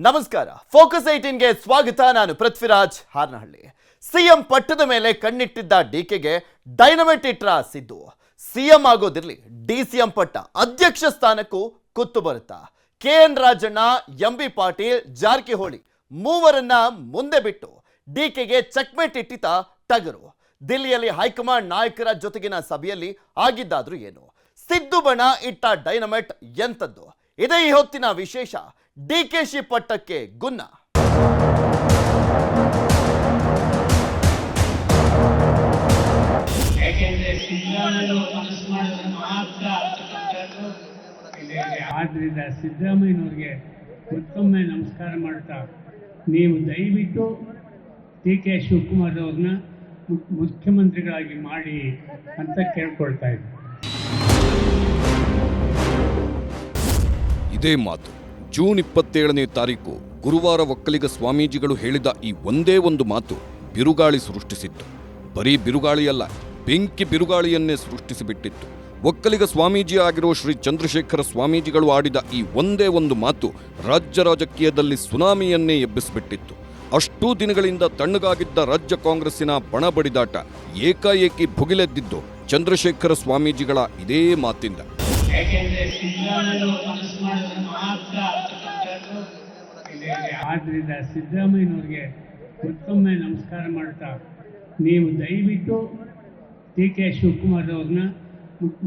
ನಮಸ್ಕಾರ ಫೋಕಸ್ 18ಗೆ ಸ್ವಾಗತ. ನಾನು ಪೃಥ್ವಿರಾಜ್ ಹಾರ್ನಹಳ್ಳಿ. ಸಿಎಂ ಪಟ್ಟದ ಮೇಲೆ ಕಣ್ಣಿಟ್ಟಿದ್ದ ಡಿಕೆಗೆ ಡೈನಮೈಟ್ ಇಟ್ರ ಸಿದ್ದು. ಸಿಎಂ ಆಗೋದಿರ್ಲಿ, ಡಿಸಿಎಂ ಪಟ್ಟ ಅಧ್ಯಕ್ಷ ಸ್ಥಾನಕ್ಕೂ ಕುತ್ತು ಬರುತ್ತಾ? ಕೆಎನ್ ರಾಜಣ್ಣ, ಎಂಬಿ ಪಾಟೀಲ್, ಜಾರಕಿಹೊಳಿ ಮೂವರನ್ನ ಮುಂದೆ ಬಿಟ್ಟು ಡಿಕೆಗೆ ಚೆಕ್ಮೇಟ್ ಇಟ್ಟಿತ ಟಗರು. ದಿಲ್ಲಿಯಲ್ಲಿ ಹೈಕಮಾಂಡ್ ನಾಯಕರ ಜೊತೆಗಿನ ಸಭೆಯಲ್ಲಿ ಆಗಿದ್ದಾದ್ರೂ ಏನು? ಸಿದ್ದು ಬಣ ಇಟ್ಟ ಡೈನಮೈಟ್ ಎಂತದ್ದು? ಇದೇ ಈ ಹೊತ್ತಿನ ವಿಶೇಷ. ಡಿಕೆಶಿ ಪಟ್ಟಕ್ಕೆ ಗುನ್ನ. ಆದ್ರಿಂದ ಸಿದ್ದರಾಮಯ್ಯನವ್ರಿಗೆ ಮತ್ತೊಮ್ಮೆ ನಮಸ್ಕಾರ ಮಾಡ್ತಾ, ನೀವು ದಯವಿಟ್ಟು ಡಿ ಕೆ ಶಿವಕುಮಾರ್ ಅವ್ರನ್ನ ಮುಖ್ಯಮಂತ್ರಿಗಳಾಗಿ ಮಾಡಿ ಅಂತ ಕೇಳ್ಕೊಳ್ತಾ ಇದ್ದೀನಿ. ಇದೇ ಮಾತು ಜೂನ್ 27ನೇ ತಾರೀಕು ಗುರುವಾರ ಒಕ್ಕಲಿಗ ಸ್ವಾಮೀಜಿಗಳು ಹೇಳಿದ ಈ ಒಂದೇ ಒಂದು ಮಾತು ಬಿರುಗಾಳಿ ಸೃಷ್ಟಿಸಿತ್ತು. ಬರೀ ಬಿರುಗಾಳಿಯಲ್ಲ, ಬೆಂಕಿ ಬಿರುಗಾಳಿಯನ್ನೇ ಸೃಷ್ಟಿಸಿಬಿಟ್ಟಿತ್ತು. ಒಕ್ಕಲಿಗ ಸ್ವಾಮೀಜಿ ಆಗಿರೋ ಶ್ರೀ ಚಂದ್ರಶೇಖರ ಸ್ವಾಮೀಜಿಗಳು ಆಡಿದ ಈ ಒಂದೇ ಒಂದು ಮಾತು ರಾಜ್ಯ ರಾಜಕೀಯದಲ್ಲಿ ಸುನಾಮಿಯನ್ನೇ ಎಬ್ಬಿಸಿಬಿಟ್ಟಿತ್ತು. ಅಷ್ಟೂ ದಿನಗಳಿಂದ ತಣ್ಣಗಾಗಿದ್ದ ರಾಜ್ಯ ಕಾಂಗ್ರೆಸ್ಸಿನ ಬಣ ಬಡಿದಾಟ ಏಕಾಏಕಿ ಭುಗಿಲೆದ್ದಿದ್ದು ಚಂದ್ರಶೇಖರ ಸ್ವಾಮೀಜಿಗಳ ಇದೇ ಮಾತಿಂದ. ಆದ್ರಿಂದ ಸಿದ್ದರಾಮಯ್ಯನವ್ರಿಗೆ ಮತ್ತೊಮ್ಮೆ ನಮಸ್ಕಾರ ಮಾಡ್ತಾ, ನೀವು ದಯವಿಟ್ಟು ಡಿ ಕೆ ಶಿವಕುಮಾರ್ ಅವ್ರನ್ನ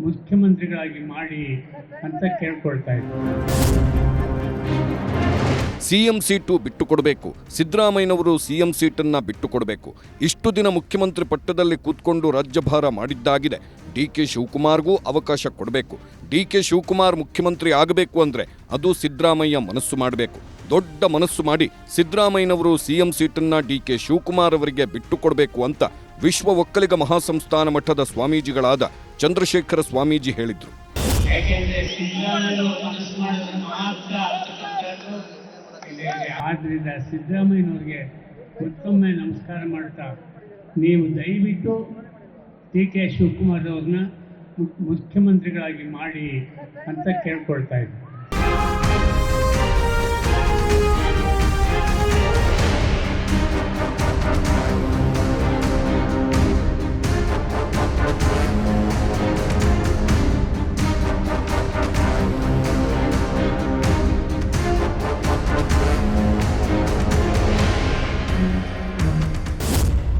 ಮುಖ್ಯಮಂತ್ರಿಗಳಾಗಿ ಮಾಡಿ ಅಂತ ಕೇಳ್ಕೊಳ್ತಾ ಇದ್ದೀನಿ. ಸಿಎಂ ಸೀಟು ಬಿಟ್ಟುಕೊಡಬೇಕು, ಸಿದ್ದರಾಮಯ್ಯನವರು ಸಿಎಂ ಸೀಟನ್ನ ಬಿಟ್ಟುಕೊಡಬೇಕು. ಇಷ್ಟು ದಿನ ಮುಖ್ಯಮಂತ್ರಿ ಪಟ್ಟದಲ್ಲಿ ಕೂತ್ಕೊಂಡು ರಾಜ್ಯಭಾರ ಮಾಡಿದ್ದಾಗಿದೆ. ಡಿಕೆ ಶಿವಕುಮಾರ್ಗೂ ಅವಕಾಶ ಕೊಡಬೇಕು. ಡಿಕೆ ಶಿವಕುಮಾರ್ ಮುಖ್ಯಮಂತ್ರಿ ಆಗಬೇಕು ಅಂದ್ರೆ ಅದು ಸಿದ್ದರಾಮಯ್ಯ ಮನಸ್ಸು ಮಾಡಬೇಕು. ದೊಡ್ಡ ಮನಸ್ಸು ಮಾಡಿ ಸಿದ್ದರಾಮಯ್ಯನವರು ಸಿಎಂ ಸೀಟನ್ನ ಡಿಕೆ ಶಿವಕುಮಾರ್ ಅವರಿಗೆ ಬಿಟ್ಟುಕೊಡಬೇಕು ಅಂತ ವಿಶ್ವ ಒಕ್ಕಲಿಗ ಮಹಾಸಂಸ್ಥಾನ ಮಠದ ಸ್ವಾಮೀಜಿಗಳಾದ ಚಂದ್ರಶೇಖರ ಸ್ವಾಮೀಜಿ ಹೇಳಿದ್ರು. ಆದ್ರಿಂದ ಸಿದ್ದರಾಮಯ್ಯನವ್ರಿಗೆ ಮತ್ತೊಮ್ಮೆ ನಮಸ್ಕಾರ ಮಾಡ್ತಾ, ನೀವು ದಯವಿಟ್ಟು ಡಿ ಕೆ ಶಿವಕುಮಾರ್ ಅವ್ರನ್ನ ಮುಖ್ಯಮಂತ್ರಿಗಳಾಗಿ ಮಾಡಿ ಅಂತ ಕೇಳ್ಕೊಳ್ತಾ ಇದ್ದೀನಿ.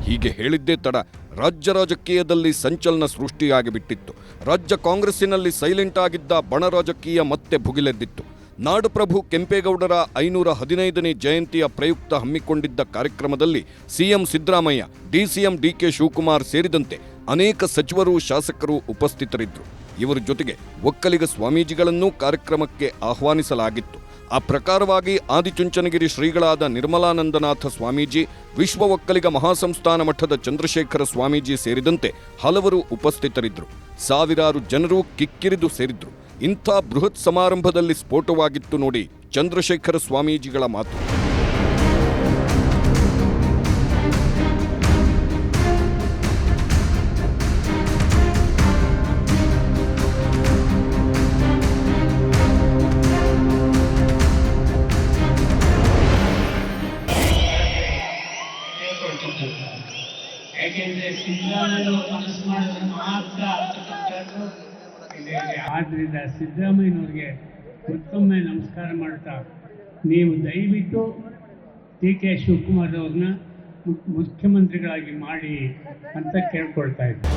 ಹೀಗೆ ಹೇಳಿದ್ದೇ ತಡ ರಾಜ್ಯ ರಾಜಕೀಯದಲ್ಲಿ ಸಂಚಲನ ಸೃಷ್ಟಿಯಾಗಿಬಿಟ್ಟಿತ್ತು. ರಾಜ್ಯ ಕಾಂಗ್ರೆಸ್ಸಿನಲ್ಲಿ ಸೈಲೆಂಟ್ ಆಗಿದ್ದ ಬಣ ರಾಜಕೀಯ ಮತ್ತೆ ಭುಗಿಲೆದ್ದಿತ್ತು. ನಾಡಪ್ರಭು ಕೆಂಪೇಗೌಡರ 515ನೇ ಜಯಂತಿಯ ಪ್ರಯುಕ್ತ ಹಮ್ಮಿಕೊಂಡಿದ್ದ ಕಾರ್ಯಕ್ರಮದಲ್ಲಿ CM Siddaramaiah, DCM DK Shivakumar ಸೇರಿದಂತೆ ಅನೇಕ ಸಚಿವರು, ಶಾಸಕರು ಉಪಸ್ಥಿತರಿದ್ದರು. ಇವರ ಜೊತೆಗೆ ಒಕ್ಕಲಿಗ ಸ್ವಾಮೀಜಿಗಳನ್ನೂ ಕಾರ್ಯಕ್ರಮಕ್ಕೆ ಆಹ್ವಾನಿಸಲಾಗಿತ್ತು. ಆ ಪ್ರಕಾರವಾಗಿ ಆದಿಚುಂಚನಗಿರಿ ಶ್ರೀಗಳಾದ ನಿರ್ಮಲಾನಂದನಾಥ ಸ್ವಾಮೀಜಿ, ವಿಶ್ವ ಒಕ್ಕಲಿಗ ಮಹಾಸಂಸ್ಥಾನ ಮಠದ ಚಂದ್ರಶೇಖರ ಸ್ವಾಮೀಜಿ ಸೇರಿದಂತೆ ಹಲವರು ಉಪಸ್ಥಿತರಿದ್ದರು. ಸಾವಿರಾರು ಜನರು ಕಿಕ್ಕಿರಿದು ಸೇರಿದ್ರು. ಇಂಥ ಬೃಹತ್ ಸಮಾರಂಭದಲ್ಲಿ ಸ್ಫೋಟವಾಗಿತ್ತು ನೋಡಿ ಚಂದ್ರಶೇಖರ ಸ್ವಾಮೀಜಿಗಳ ಮಾತು. ಆದ್ರಿಂದ ಸಿದ್ದರಾಮಯ್ಯನವ್ರಿಗೆ ಮತ್ತೊಮ್ಮೆ ನಮಸ್ಕಾರ ಮಾಡ್ತಾ, ನೀವು ದಯವಿಟ್ಟು ಡಿ ಕೆ ಶಿವಕುಮಾರ್ ಅವ್ರನ್ನ ಮುಖ್ಯಮಂತ್ರಿಗಳಾಗಿ ಮಾಡಿ ಅಂತ ಕೇಳ್ಕೊಳ್ತಾ ಇದ್ದೀನಿ.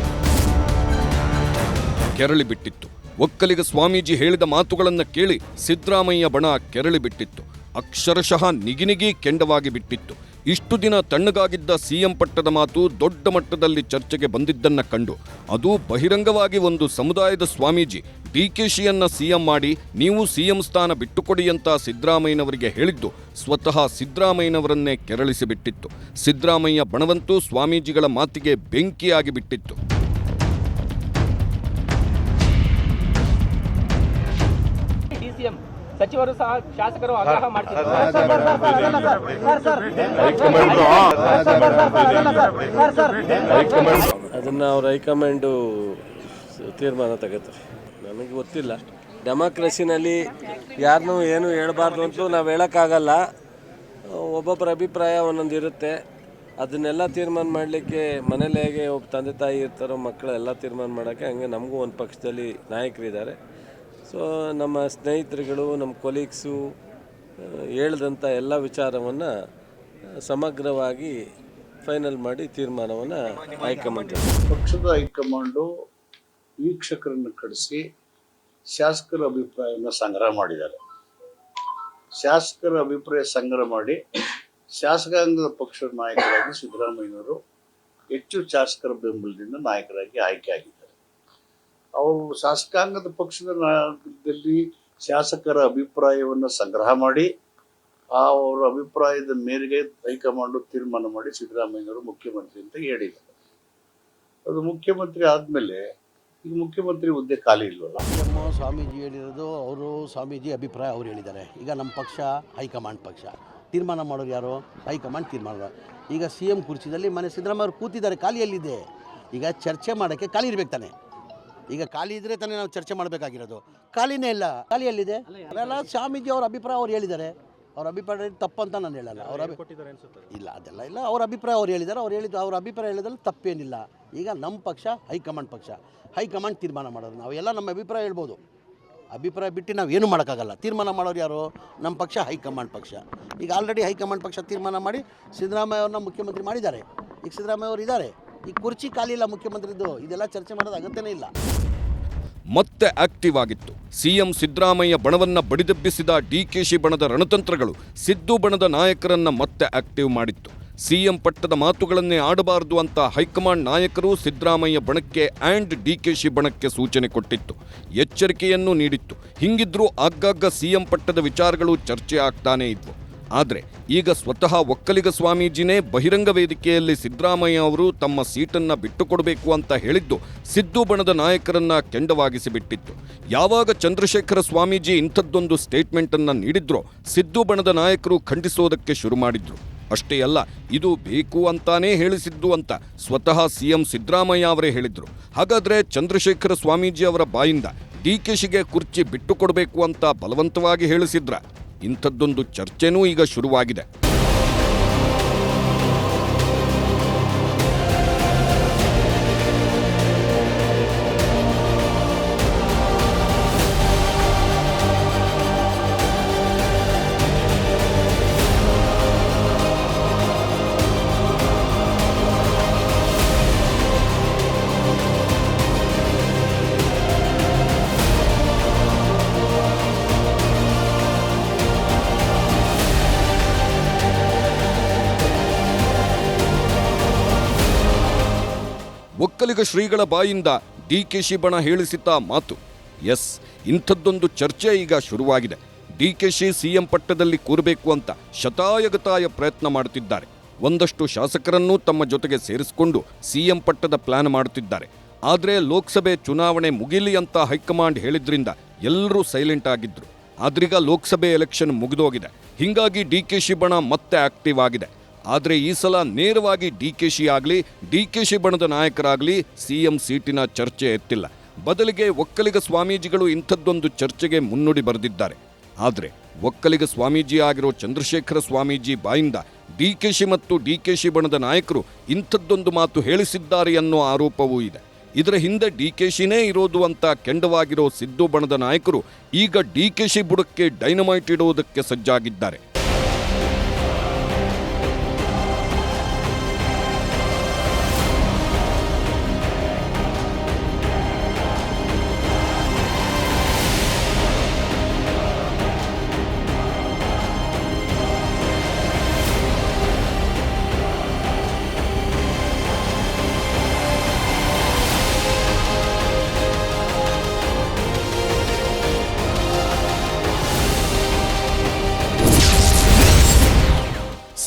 ಕೆರಳಿ ಬಿಟ್ಟಿತ್ತು. ಒಕ್ಕಲಿಗ ಸ್ವಾಮೀಜಿ ಹೇಳಿದ ಮಾತುಗಳನ್ನು ಕೇಳಿ ಸಿದ್ದರಾಮಯ್ಯ ಬಣ ಕೆರಳಿ ಬಿಟ್ಟಿತ್ತು. ಅಕ್ಷರಶಃ ನಿಗಿನಿಗಿ ಕೆಂಡವಾಗಿ ಬಿಟ್ಟಿತ್ತು. ಇಷ್ಟು ದಿನ ತಣ್ಣಗಾಗಿದ್ದ ಸಿಎಂ ಪಟ್ಟದ ಮಾತು ದೊಡ್ಡ ಮಟ್ಟದಲ್ಲಿ ಚರ್ಚೆಗೆ ಬಂದಿದ್ದನ್ನ ಕಂಡು ಅದು ಬಹಿರಂಗವಾಗಿ ಒಂದು ಸಮುದಾಯದ ಸ್ವಾಮೀಜಿ ಡಿಕೆಶಿಯನ್ನ ಸಿಎಂ ಮಾಡಿ ನೀವು ಸಿಎಂ ಸ್ಥಾನ ಬಿಟ್ಟುಕೊಡಿ ಅಂತ ಸಿದ್ದರಾಮಯ್ಯನವರಿಗೆ ಹೇಳಿದ್ದು ಸ್ವತಃ ಸಿದ್ದರಾಮಯ್ಯನವರನ್ನೇ ಕೆರಳಿಸಿಬಿಟ್ಟಿತ್ತು. ಸಿದ್ದರಾಮಯ್ಯ ಬಣವಂತೂ ಸ್ವಾಮೀಜಿಗಳ ಮಾತಿಗೆ ಬೆಂಕಿಯಾಗಿ ಬಿಟ್ಟಿತ್ತು. ಸಚಿವರು ಸಹ ಶಾಸಕರು ಆಗ್ರಹ ಮಾಡ್ತಿದ್ದಾರೆ. ಅದನ್ನ ಅವ್ರ ಹೈಕಮಾಂಡು ತೀರ್ಮಾನ ತಗೋತಾರೆ. ನನಗೆ ಗೊತ್ತಿಲ್ಲ. ಡೆಮಾಕ್ರಸಿನಲ್ಲಿ ಯಾರನ್ನೂ ಏನು ಹೇಳಬಾರ್ದು ಅಂತಲೂ ನಾವು ಹೇಳೋಕ್ಕಾಗಲ್ಲ. ಒಬ್ಬೊಬ್ಬರ ಅಭಿಪ್ರಾಯ ಒಂದೊಂದು ಇರುತ್ತೆ. ಅದನ್ನೆಲ್ಲ ತೀರ್ಮಾನ ಮಾಡಲಿಕ್ಕೆ ಮನೇಲಿ ಹೇಗೆ ಒಬ್ಬ ತಂದೆ ತಾಯಿ ಇರ್ತಾರೋ ಮಕ್ಕಳು ಎಲ್ಲ ತೀರ್ಮಾನ ಮಾಡೋಕ್ಕೆ, ಹಂಗೆ ನಮಗೂ ಒಂದು ಪಕ್ಷದಲ್ಲಿ ನಾಯಕರಿದ್ದಾರೆ. ಸೊ ನಮ್ಮ ಸ್ನೇಹಿತರುಗಳು, ನಮ್ಮ ಕೊಲೀಗ್ಸು ಹೇಳ್ದಂಥ ಎಲ್ಲ ವಿಚಾರವನ್ನು ಸಮಗ್ರವಾಗಿ ಫೈನಲ್ ಮಾಡಿ ತೀರ್ಮಾನವನ್ನು ಹೈಕಮಾಂಡ್. ಪಕ್ಷದ ಹೈಕಮಾಂಡು ವೀಕ್ಷಕರನ್ನು ಕಳಿಸಿ ಶಾಸಕರ ಅಭಿಪ್ರಾಯವನ್ನು ಸಂಗ್ರಹ ಮಾಡಿದ್ದಾರೆ. ಶಾಸಕರ ಅಭಿಪ್ರಾಯ ಸಂಗ್ರಹ ಮಾಡಿ ಶಾಸಕಾಂಗದ ಪಕ್ಷದ ನಾಯಕರಾಗಿ ಸಿದ್ದರಾಮಯ್ಯನವರು ಹೆಚ್ಚು ಶಾಸಕರ ಬೆಂಬಲದಿಂದ ನಾಯಕರಾಗಿ ಆಯ್ಕೆ ಆಗಿದ್ದಾರೆ. ಅವರು ಶಾಸಕಾಂಗದ ಪಕ್ಷದ ನಾಯಕರಲ್ಲಿ ಶಾಸಕರ ಅಭಿಪ್ರಾಯವನ್ನು ಸಂಗ್ರಹ ಮಾಡಿ ಅವರ ಅಭಿಪ್ರಾಯದ ಮೇರೆಗೆ ಹೈಕಮಾಂಡು ತೀರ್ಮಾನ ಮಾಡಿ ಸಿದ್ದರಾಮಯ್ಯನವರು ಮುಖ್ಯಮಂತ್ರಿ ಅಂತ ಹೇಳಿದ್ದಾರೆ. ಅದು ಮುಖ್ಯಮಂತ್ರಿ ಆದಮೇಲೆ ಈಗ ಮುಖ್ಯಮಂತ್ರಿ ಹುದ್ದೆ ಖಾಲಿ ಇಲ್ವಲ್ಲ. ಸ್ವಾಮೀಜಿ ಹೇಳಿರೋದು, ಅವರು ಸ್ವಾಮೀಜಿ ಅಭಿಪ್ರಾಯ ಅವ್ರು ಹೇಳಿದ್ದಾರೆ. ಈಗ ನಮ್ಮ ಪಕ್ಷ ಹೈಕಮಾಂಡ್ ಪಕ್ಷ, ತೀರ್ಮಾನ ಮಾಡೋರು ಯಾರು? ಹೈಕಮಾಂಡ್ ತೀರ್ಮಾನ. ಈಗ CM ಕುರ್ಚಿದಲ್ಲಿ ಮನೆ ಸಿದ್ದರಾಮಯ್ಯ ಅವರು ಕೂತಿದ್ದಾರೆ, ಖಾಲಿಯಲ್ಲಿದೆ. ಈಗ ಚರ್ಚೆ ಮಾಡೋಕ್ಕೆ ಖಾಲಿ ಇರ್ಬೇಕು ತಾನೆ. ಈಗ ಖಾಲಿ ಇದ್ದರೆ ತಾನೇ ನಾವು ಚರ್ಚೆ ಮಾಡಬೇಕಾಗಿರೋದು. ಖಾಲಿನೇ ಇಲ್ಲ, ಖಾಲಿಯಲ್ಲಿದೆ. ಅಲ್ಲ, ಸ್ವಾಮೀಜಿ ಅವ್ರ ಅಭಿಪ್ರಾಯ ಅವ್ರು ಹೇಳಿದ್ದಾರೆ. ಅವ್ರ ಅಭಿಪ್ರಾಯ ತಪ್ಪಂತ ನಾನು ಹೇಳಲ್ಲ. ಇಲ್ಲ, ಅದೆಲ್ಲ ಇಲ್ಲ. ಅವ್ರ ಅಭಿಪ್ರಾಯ ಅವ್ರು ಹೇಳಿದ್ದಾರೆ. ಅವ್ರ ಅಭಿಪ್ರಾಯ ಹೇಳಿದ್ರಲ್ಲಿ ತಪ್ಪೇನಿಲ್ಲ. ಈಗ ನಮ್ಮ ಪಕ್ಷ ಹೈಕಮಾಂಡ್ ಪಕ್ಷ, ಹೈಕಮಾಂಡ್ ತೀರ್ಮಾನ ಮಾಡೋದು. ನಾವು ಎಲ್ಲ ನಮ್ಮ ಅಭಿಪ್ರಾಯ ಹೇಳ್ಬೋದು, ಅಭಿಪ್ರಾಯ ಬಿಟ್ಟು ನಾವು ಏನು ಮಾಡೋಕ್ಕಾಗಲ್ಲ. ತೀರ್ಮಾನ ಮಾಡೋರು ಯಾರು? ನಮ್ಮ ಪಕ್ಷ ಹೈಕಮಾಂಡ್ ಪಕ್ಷ. ಈಗ ಆಲ್ರೆಡಿ ಹೈಕಮಾಂಡ್ ಪಕ್ಷ ತೀರ್ಮಾನ ಮಾಡಿ ಸಿದ್ದರಾಮಯ್ಯ ಅವ್ರನ್ನ ಮುಖ್ಯಮಂತ್ರಿ ಮಾಡಿದ್ದಾರೆ. ಈಗ ಸಿದ್ದರಾಮಯ್ಯ ಅವರು ಇದ್ದಾರೆ. ಈಗ ಕುರ್ಚಿ ಖಾಲಿ ಇಲ್ಲ ಮುಖ್ಯಮಂತ್ರಿದ್ದು. ಇದೆಲ್ಲ ಚರ್ಚೆ ಮಾಡೋದು ಅಗತ್ಯನೇ ಇಲ್ಲ. ಮತ್ತೆ ಆಕ್ಟಿವ್ ಆಗಿತ್ತು. ಸಿಎಂ ಸಿದ್ದರಾಮಯ್ಯ ಬಣವನ್ನ ಬಡಿದೆಬ್ಬಿಸಿದ ಡಿಕೆಶಿ ಬಣದ ರಣತಂತ್ರಗಳು ಸಿದ್ದು ಬಣದ ನಾಯಕರನ್ನ ಮತ್ತೆ ಆಕ್ಟಿವ್ ಮಾಡಿತ್ತು. ಸಿಎಂ ಪಟ್ಟದ ಮಾತುಗಳನ್ನೇ ಆಡಬಾರದು ಅಂತ ಹೈಕಮಾಂಡ್ ನಾಯಕರು ಸಿದ್ದರಾಮಯ್ಯ ಬಣಕ್ಕೆ ಆ್ಯಂಡ್ ಡಿಕೆಶಿ ಬಣಕ್ಕೆ ಸೂಚನೆ ಕೊಟ್ಟಿತ್ತು, ಎಚ್ಚರಿಕೆಯನ್ನು ನೀಡಿತ್ತು. ಹಿಂಗಿದ್ರೂ ಆಗಾಗ ಸಿಎಂ ಪಟ್ಟದ ವಿಚಾರಗಳು ಚರ್ಚೆ ಆಗ್ತಾನೇ ಇದ್ವು. ಆದರೆ ಈಗ ಸ್ವತಃ ಒಕ್ಕಲಿಗ ಸ್ವಾಮೀಜಿನೇ ಬಹಿರಂಗ ವೇದಿಕೆಯಲ್ಲಿ ಸಿದ್ದರಾಮಯ್ಯ ಅವರು ತಮ್ಮ ಸೀಟನ್ನು ಬಿಟ್ಟುಕೊಡಬೇಕು ಅಂತ ಹೇಳಿದ್ದು ಸಿದ್ದು ಬಣದ ನಾಯಕರನ್ನ ಕೆಂಡವಾಗಿಸಿಬಿಟ್ಟಿತ್ತು. ಯಾವಾಗ ಚಂದ್ರಶೇಖರ ಸ್ವಾಮೀಜಿ ಇಂಥದ್ದೊಂದು ಸ್ಟೇಟ್ಮೆಂಟನ್ನು ನೀಡಿದ್ರೋ ಸಿದ್ದು ಬಣದ ನಾಯಕರು ಖಂಡಿಸೋದಕ್ಕೆ ಶುರು ಮಾಡಿದ್ರು. ಅಷ್ಟೇ ಅಲ್ಲ, ಇದು ಬೇಕು ಅಂತಾನೇ ಹೇಳಿಸಿದ್ದು ಅಂತ ಸ್ವತಃ ಸಿಎಂ ಸಿದ್ದರಾಮಯ್ಯ ಅವರೇ ಹೇಳಿದ್ರು. ಹಾಗಾದ್ರೆ ಚಂದ್ರಶೇಖರ ಸ್ವಾಮೀಜಿ ಅವರ ಬಾಯಿಂದ ಡಿಕೆಶಿಗೆ ಕುರ್ಚಿ ಬಿಟ್ಟುಕೊಡಬೇಕು ಅಂತ ಬಲವಂತವಾಗಿ ಹೇಳಿಸಿದ್ರ? ಇಂಥದ್ದೊಂದು ಚರ್ಚೆನೂ ಈಗ ಶುರುವಾಗಿದೆ. ಒಕ್ಕಲಿಗ ಶ್ರೀಗಳ ಬಾಯಿಂದ ಡಿಕೆಶಿ ಬಣ ಹೇಳಿಸಿದ್ದ ಮಾತು. ಎಸ್, ಇಂಥದ್ದೊಂದು ಚರ್ಚೆ ಈಗ ಶುರುವಾಗಿದೆ. ಡಿಕೆಶಿ ಸಿಎಂ ಪಟ್ಟದಲ್ಲಿ ಕೂರಬೇಕು ಅಂತ ಶತಾಯಗತಾಯ ಪ್ರಯತ್ನ ಮಾಡುತ್ತಿದ್ದಾರೆ. ಒಂದಷ್ಟು ಶಾಸಕರನ್ನೂ ತಮ್ಮ ಜೊತೆಗೆ ಸೇರಿಸಿಕೊಂಡು ಸಿಎಂ ಪಟ್ಟದ ಪ್ಲಾನ್ ಮಾಡುತ್ತಿದ್ದಾರೆ. ಆದರೆ ಲೋಕಸಭೆ ಚುನಾವಣೆ ಮುಗಿಲಿ ಅಂತ ಹೈಕಮಾಂಡ್ ಹೇಳಿದ್ರಿಂದ ಎಲ್ಲರೂ ಸೈಲೆಂಟ್ ಆಗಿದ್ರು. ಆದ್ರೀಗ ಲೋಕಸಭೆ ಎಲೆಕ್ಷನ್ ಮುಗಿದೋಗಿದೆ. ಹೀಗಾಗಿ ಡಿಕೆಶಿ ಬಣ ಮತ್ತೆ ಆಕ್ಟಿವ್ ಆಗಿದೆ. ಆದರೆ ಈ ಸಲ ನೇರವಾಗಿ ಡಿಕೆಶಿ ಆಗಲಿ ಡಿಕೆಶಿ ಬಣದ ನಾಯಕರಾಗಲಿ ಸಿಎಂ ಸೀಟಿನ ಚರ್ಚೆ ಎತ್ತಿಲ್ಲ. ಬದಲಿಗೆ ಒಕ್ಕಲಿಗ ಸ್ವಾಮೀಜಿಗಳು ಇಂಥದ್ದೊಂದು ಚರ್ಚೆಗೆ ಮುನ್ನುಡಿ ಬರೆದಿದ್ದಾರೆ. ಆದರೆ ಒಕ್ಕಲಿಗ ಸ್ವಾಮೀಜಿ ಆಗಿರೋ ಚಂದ್ರಶೇಖರ ಸ್ವಾಮೀಜಿ ಬಾಯಿಂದ ಡಿಕೆಶಿ ಮತ್ತು ಡಿಕೆಶಿ ಬಣದ ನಾಯಕರು ಇಂಥದ್ದೊಂದು ಮಾತು ಹೇಳಿಸಿದ್ದಾರೆ ಅನ್ನೋ ಆರೋಪವೂ ಇದೆ. ಇದರ ಹಿಂದೆ ಡಿಕೆಶಿನೇ ಇರೋದು ಅಂತ ಕೆಂಡವಾಗಿರೋ ಸಿದ್ದು ಬಣದ ನಾಯಕರು ಈಗ ಡಿಕೆಶಿ ಬುಡಕ್ಕೆ ಡೈನಮೈಟ್ ಇಡುವುದಕ್ಕೆ ಸಜ್ಜಾಗಿದ್ದಾರೆ.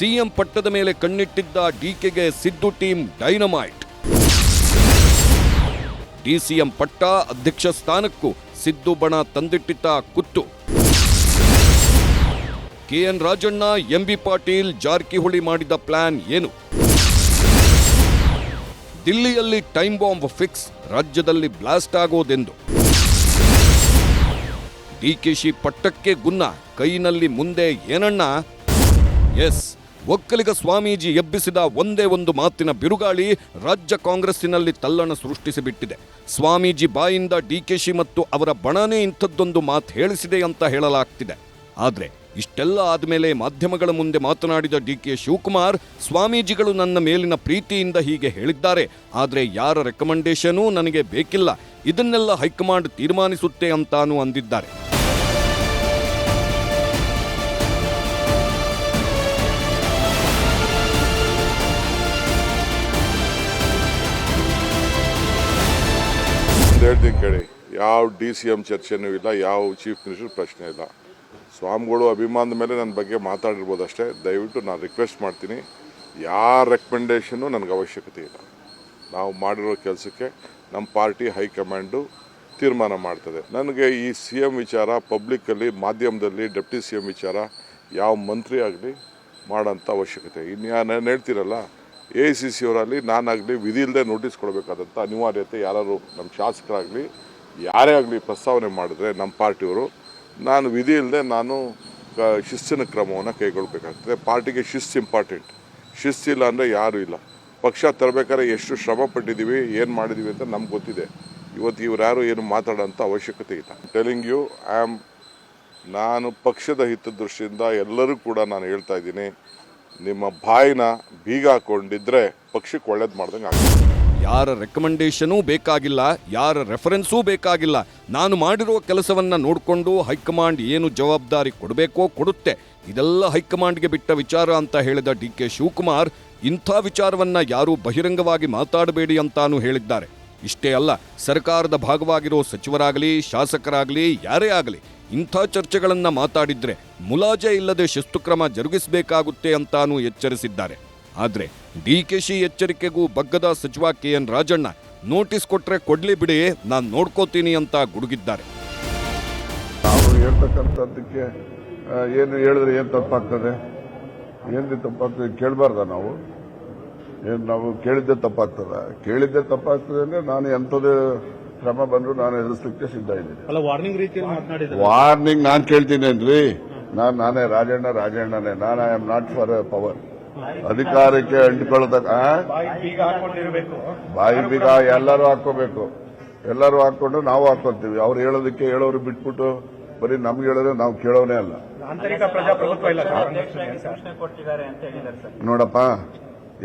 ಸಿಎಂ ಪಟ್ಟದ ಮೇಲೆ ಕಣ್ಣಿಟ್ಟಿದ್ದ ಡಿಕೆಗೆ ಸಿದ್ದು ಟೀಮ್ ಡೈನಮೈಟ್. ಡಿಸಿಎಂ ಪಟ್ಟ, ಅಧ್ಯಕ್ಷ ಸ್ಥಾನಕ್ಕೂ ಸಿದ್ದು ಬಣ ತಂದಿಟ್ಟಿದ್ದ ಕುತ್ತು. ಕೆಎನ್ ರಾಜಣ್ಣ, ಎಂಬಿ ಪಾಟೀಲ್, ಜಾರಕಿಹೊಳಿ ಮಾಡಿದ ಪ್ಲಾನ್ ಏನು? ದಿಲ್ಲಿಯಲ್ಲಿ ಟೈಮ್ ಬಾಂಬ್ ಫಿಕ್ಸ್, ರಾಜ್ಯದಲ್ಲಿ ಬ್ಲಾಸ್ಟ್ ಆಗೋದೆಂದು. ಡಿಕೆಶಿ ಪಟ್ಟಕ್ಕೆ ಗುನ್ನ, ಕೈನಲ್ಲಿ ಮುಂದೆ ಏನಣ್ಣ? ಎಸ್, ಒಕ್ಕಲಿಗ ಸ್ವಾಮೀಜಿ ಎಬ್ಬಿಸಿದ ಒಂದೇ ಒಂದು ಮಾತಿನ ಬಿರುಗಾಳಿ ರಾಜ್ಯ ಕಾಂಗ್ರೆಸ್ಸಿನಲ್ಲಿ ತಲ್ಲಣ ಸೃಷ್ಟಿಸಿಬಿಟ್ಟಿದೆ. ಸ್ವಾಮೀಜಿ ಬಾಯಿಂದ ಡಿಕೆಶಿ ಮತ್ತು ಅವರ ಬಣನೇ ಇಂಥದ್ದೊಂದು ಮಾತು ಹೇಳಿಸಿದೆ ಅಂತ ಹೇಳಲಾಗ್ತಿದೆ. ಆದರೆ ಇಷ್ಟೆಲ್ಲ ಆದಮೇಲೆ ಮಾಧ್ಯಮಗಳ ಮುಂದೆ ಮಾತನಾಡಿದ ಡಿಕೆ ಶಿವಕುಮಾರ್, ಸ್ವಾಮೀಜಿಗಳು ನನ್ನ ಮೇಲಿನ ಪ್ರೀತಿಯಿಂದ ಹೀಗೆ ಹೇಳಿದ್ದಾರೆ, ಆದರೆ ಯಾರ ರೆಕಮೆಂಡೇಶನೂ ನನಗೆ ಬೇಕಿಲ್ಲ, ಇದನ್ನೆಲ್ಲ ಹೈಕಮಾಂಡ್ ತೀರ್ಮಾನಿಸುತ್ತೆ ಅಂತಾನೂ ಅಂದಿದ್ದಾರೆ. ಹೇಳ್ತೀನಿ ಕೇಳಿ, ಯಾವ DCM ಚರ್ಚೆನೂ ಇಲ್ಲ, ಯಾವ ಚೀಫ್ ಮಿನಿಸ್ಟರ್ ಪ್ರಶ್ನೆ ಇಲ್ಲ. ಸ್ವಾಮಿಗಳು ಅಭಿಮಾನದ ಮೇಲೆ ನನ್ನ ಬಗ್ಗೆ ಮಾತಾಡಿರ್ಬೋದು ಅಷ್ಟೇ. ದಯವಿಟ್ಟು ನಾನು ರಿಕ್ವೆಸ್ಟ್ ಮಾಡ್ತೀನಿ, ಯಾರ ರೆಕಮೆಂಡೇಷನ್ನು ನನಗೆ ಅವಶ್ಯಕತೆ ಇಲ್ಲ. ನಾವು ಮಾಡಿರೋ ಕೆಲಸಕ್ಕೆ ನಮ್ಮ ಪಾರ್ಟಿ ಹೈಕಮಾಂಡು ತೀರ್ಮಾನ ಮಾಡ್ತದೆ. ನನಗೆ ಈ CM ವಿಚಾರ ಪಬ್ಲಿಕ್ಕಲ್ಲಿ, ಮಾಧ್ಯಮದಲ್ಲಿ ಡೆಪ್ಟಿ CM ವಿಚಾರ ಯಾವ ಮಂತ್ರಿ ಆಗಲಿ ಮಾಡೋಂಥ ಅವಶ್ಯಕತೆ. ಇನ್ನು ನಾನು ಹೇಳ್ತೀರಲ್ಲ, AICC ಅವರಲ್ಲಿ ನಾನಾಗಲಿ ವಿಧಿ ಇಲ್ಲದೆ ನೋಟಿಸ್ ಕೊಡಬೇಕಾದಂಥ ಅನಿವಾರ್ಯತೆ ಯಾರು ನಮ್ಮ ಶಾಸಕರಾಗಲಿ ಯಾರೇ ಆಗಲಿ ಪ್ರಸ್ತಾವನೆ ಮಾಡಿದ್ರೆ ನಮ್ಮ ಪಾರ್ಟಿಯವರು, ನಾನು ವಿಧಿ ಇಲ್ಲದೆ ನಾನು ಶಿಸ್ತಿನ ಕ್ರಮವನ್ನು ಕೈಗೊಳ್ಳಬೇಕಾಗ್ತದೆ. ಪಾರ್ಟಿಗೆ ಶಿಸ್ತು ಇಂಪಾರ್ಟೆಂಟ್. ಶಿಸ್ತಿಲ್ಲ ಅಂದರೆ ಯಾರೂ ಇಲ್ಲ. ಪಕ್ಷ ತರಬೇಕಾದ್ರೆ ಎಷ್ಟು ಶ್ರಮ ಪಟ್ಟಿದ್ದೀವಿ, ಏನು ಮಾಡಿದ್ದೀವಿ ಅಂತ ನಮ್ಗೆ ಗೊತ್ತಿದೆ. ಇವತ್ತು ಇವ್ರು ಯಾರು ಏನು ಮಾತಾಡೋಂಥ ಅವಶ್ಯಕತೆ ಇಲ್ಲ. ಟೆಲಿಂಗ್ ಯು, ನಾನು ಪಕ್ಷದ ಹಿತದೃಷ್ಟಿಯಿಂದ ಎಲ್ಲರೂ ಕೂಡ ನಾನು ಹೇಳ್ತಾ ಇದ್ದೀನಿ, ನಿಮ್ಮ ಬಾಯಿನ ಬೀಗ ಹಾಕೊಂಡಿದ್ರೆ ಪಕ್ಷಕ್ಕೆ ಒಳ್ಳೇದು ಮಾಡ್ದಂಗೆ ಆಗ್ತದೆ. ಯಾರ ರೆಕಮೆಂಡೇಶನೂ ಬೇಕಾಗಿಲ್ಲ, ಯಾರ ರೆಫರೆನ್ಸೂ ಬೇಕಾಗಿಲ್ಲ. ನಾನು ಮಾಡಿರುವ ಕೆಲಸವನ್ನ ನೋಡಿಕೊಂಡು ಹೈಕಮಾಂಡ್ ಏನು ಜವಾಬ್ದಾರಿ ಕೊಡಬೇಕೋ ಕೊಡುತ್ತೆ. ಇದೆಲ್ಲ ಹೈಕಮಾಂಡ್ಗೆ ಬಿಟ್ಟ ವಿಚಾರ ಅಂತ ಹೇಳಿದ ಡಿಕೆ ಶಿವಕುಮಾರ್, ಇಂಥ ವಿಚಾರವನ್ನ ಯಾರೂ ಬಹಿರಂಗವಾಗಿ ಮಾತಾಡಬೇಡಿ ಅಂತಾನೂ ಹೇಳಿದ್ದಾರೆ. ಇಷ್ಟೇ ಅಲ್ಲ, ಸರ್ಕಾರದ ಭಾಗವಾಗಿರೋ ಸಚಿವರಾಗಲಿ ಶಾಸಕರಾಗಲಿ ಯಾರೇ ಆಗಲಿ ಇಂಥ ಚರ್ಚೆಗಳನ್ನ ಮಾತಾಡಿದ್ರೆ ಮುಲಾಜೆ ಇಲ್ಲದೆ ಶಿಸ್ತು ಕ್ರಮ ಜರುಗಿಸಬೇಕಾಗುತ್ತೆ ಅಂತಾನೂ ಎಚ್ಚರಿಸಿದ್ದಾರೆ. ಆದರೆ ಡಿಕೆಶಿ ಎಚ್ಚರಿಕೆಗೂ ಬಗ್ಗದ ಸಚಿವ KN ರಾಜಣ್ಣ, ನೋಟಿಸ್ ಕೊಟ್ರೆ ಕೊಡ್ಲಿ ಬಿಡಿ, ನಾನು ನೋಡ್ಕೋತೀನಿ ಅಂತ ಗುಡುಗಿದ್ದಾರೆ. ನಾವು ಹೇಳ್ತಕ್ಕಂಥದ್ದಕ್ಕೆ ಏನು ಹೇಳಿದ್ರೆ ಏನು ತಪ್ಪಾಗ್ತದೆ, ಏನು ತಪ್ಪಾಗ್ತದೆ ಕೇಳಬಾರ್ದ ನಾವು? ಏನು ನಾವು ಕೇಳಿದ್ದೆ ತಪ್ಪಾಗ್ತದ? ಕೇಳಿದ್ದೆ ತಪ್ಪಾಗ್ತದೆ ಅಂದರೆ ನಾನು ಎಂಥದೇ ಕ್ರಮ ಬಂದರೂ ನಾನು ಎದುರಿಸಲಿಕ್ಕೆ ಸಿದ್ಧ ಇದ್ದೀನಿ. ವಾರ್ನಿಂಗ್ ನಾನು ಕೇಳ್ತೀನೇನ್ರಿ? ನಾನೇ ರಾಜಣ್ಣನೇ. ನಾನು I am not for power. ಅಧಿಕಾರಕ್ಕೆ ಅಂಟಿಕೊಳ್ಳತಕ್ಕ ಬಾಯಿ ಬೀಗ ಎಲ್ಲರೂ ಹಾಕೋಬೇಕು. ಎಲ್ಲರೂ ಹಾಕೊಂಡು ನಾವು ಹಾಕೋತೀವಿ. ಅವ್ರು ಹೇಳೋದಕ್ಕೆ ಹೇಳೋರು ಬಿಟ್ಬಿಟ್ಟು ಬರೀ ನಮ್ಗೆ ಹೇಳಿದ್ರೆ ನಾವು ಕೇಳೋನೇ ಅಲ್ಲ. ನೋಡಪ್ಪ,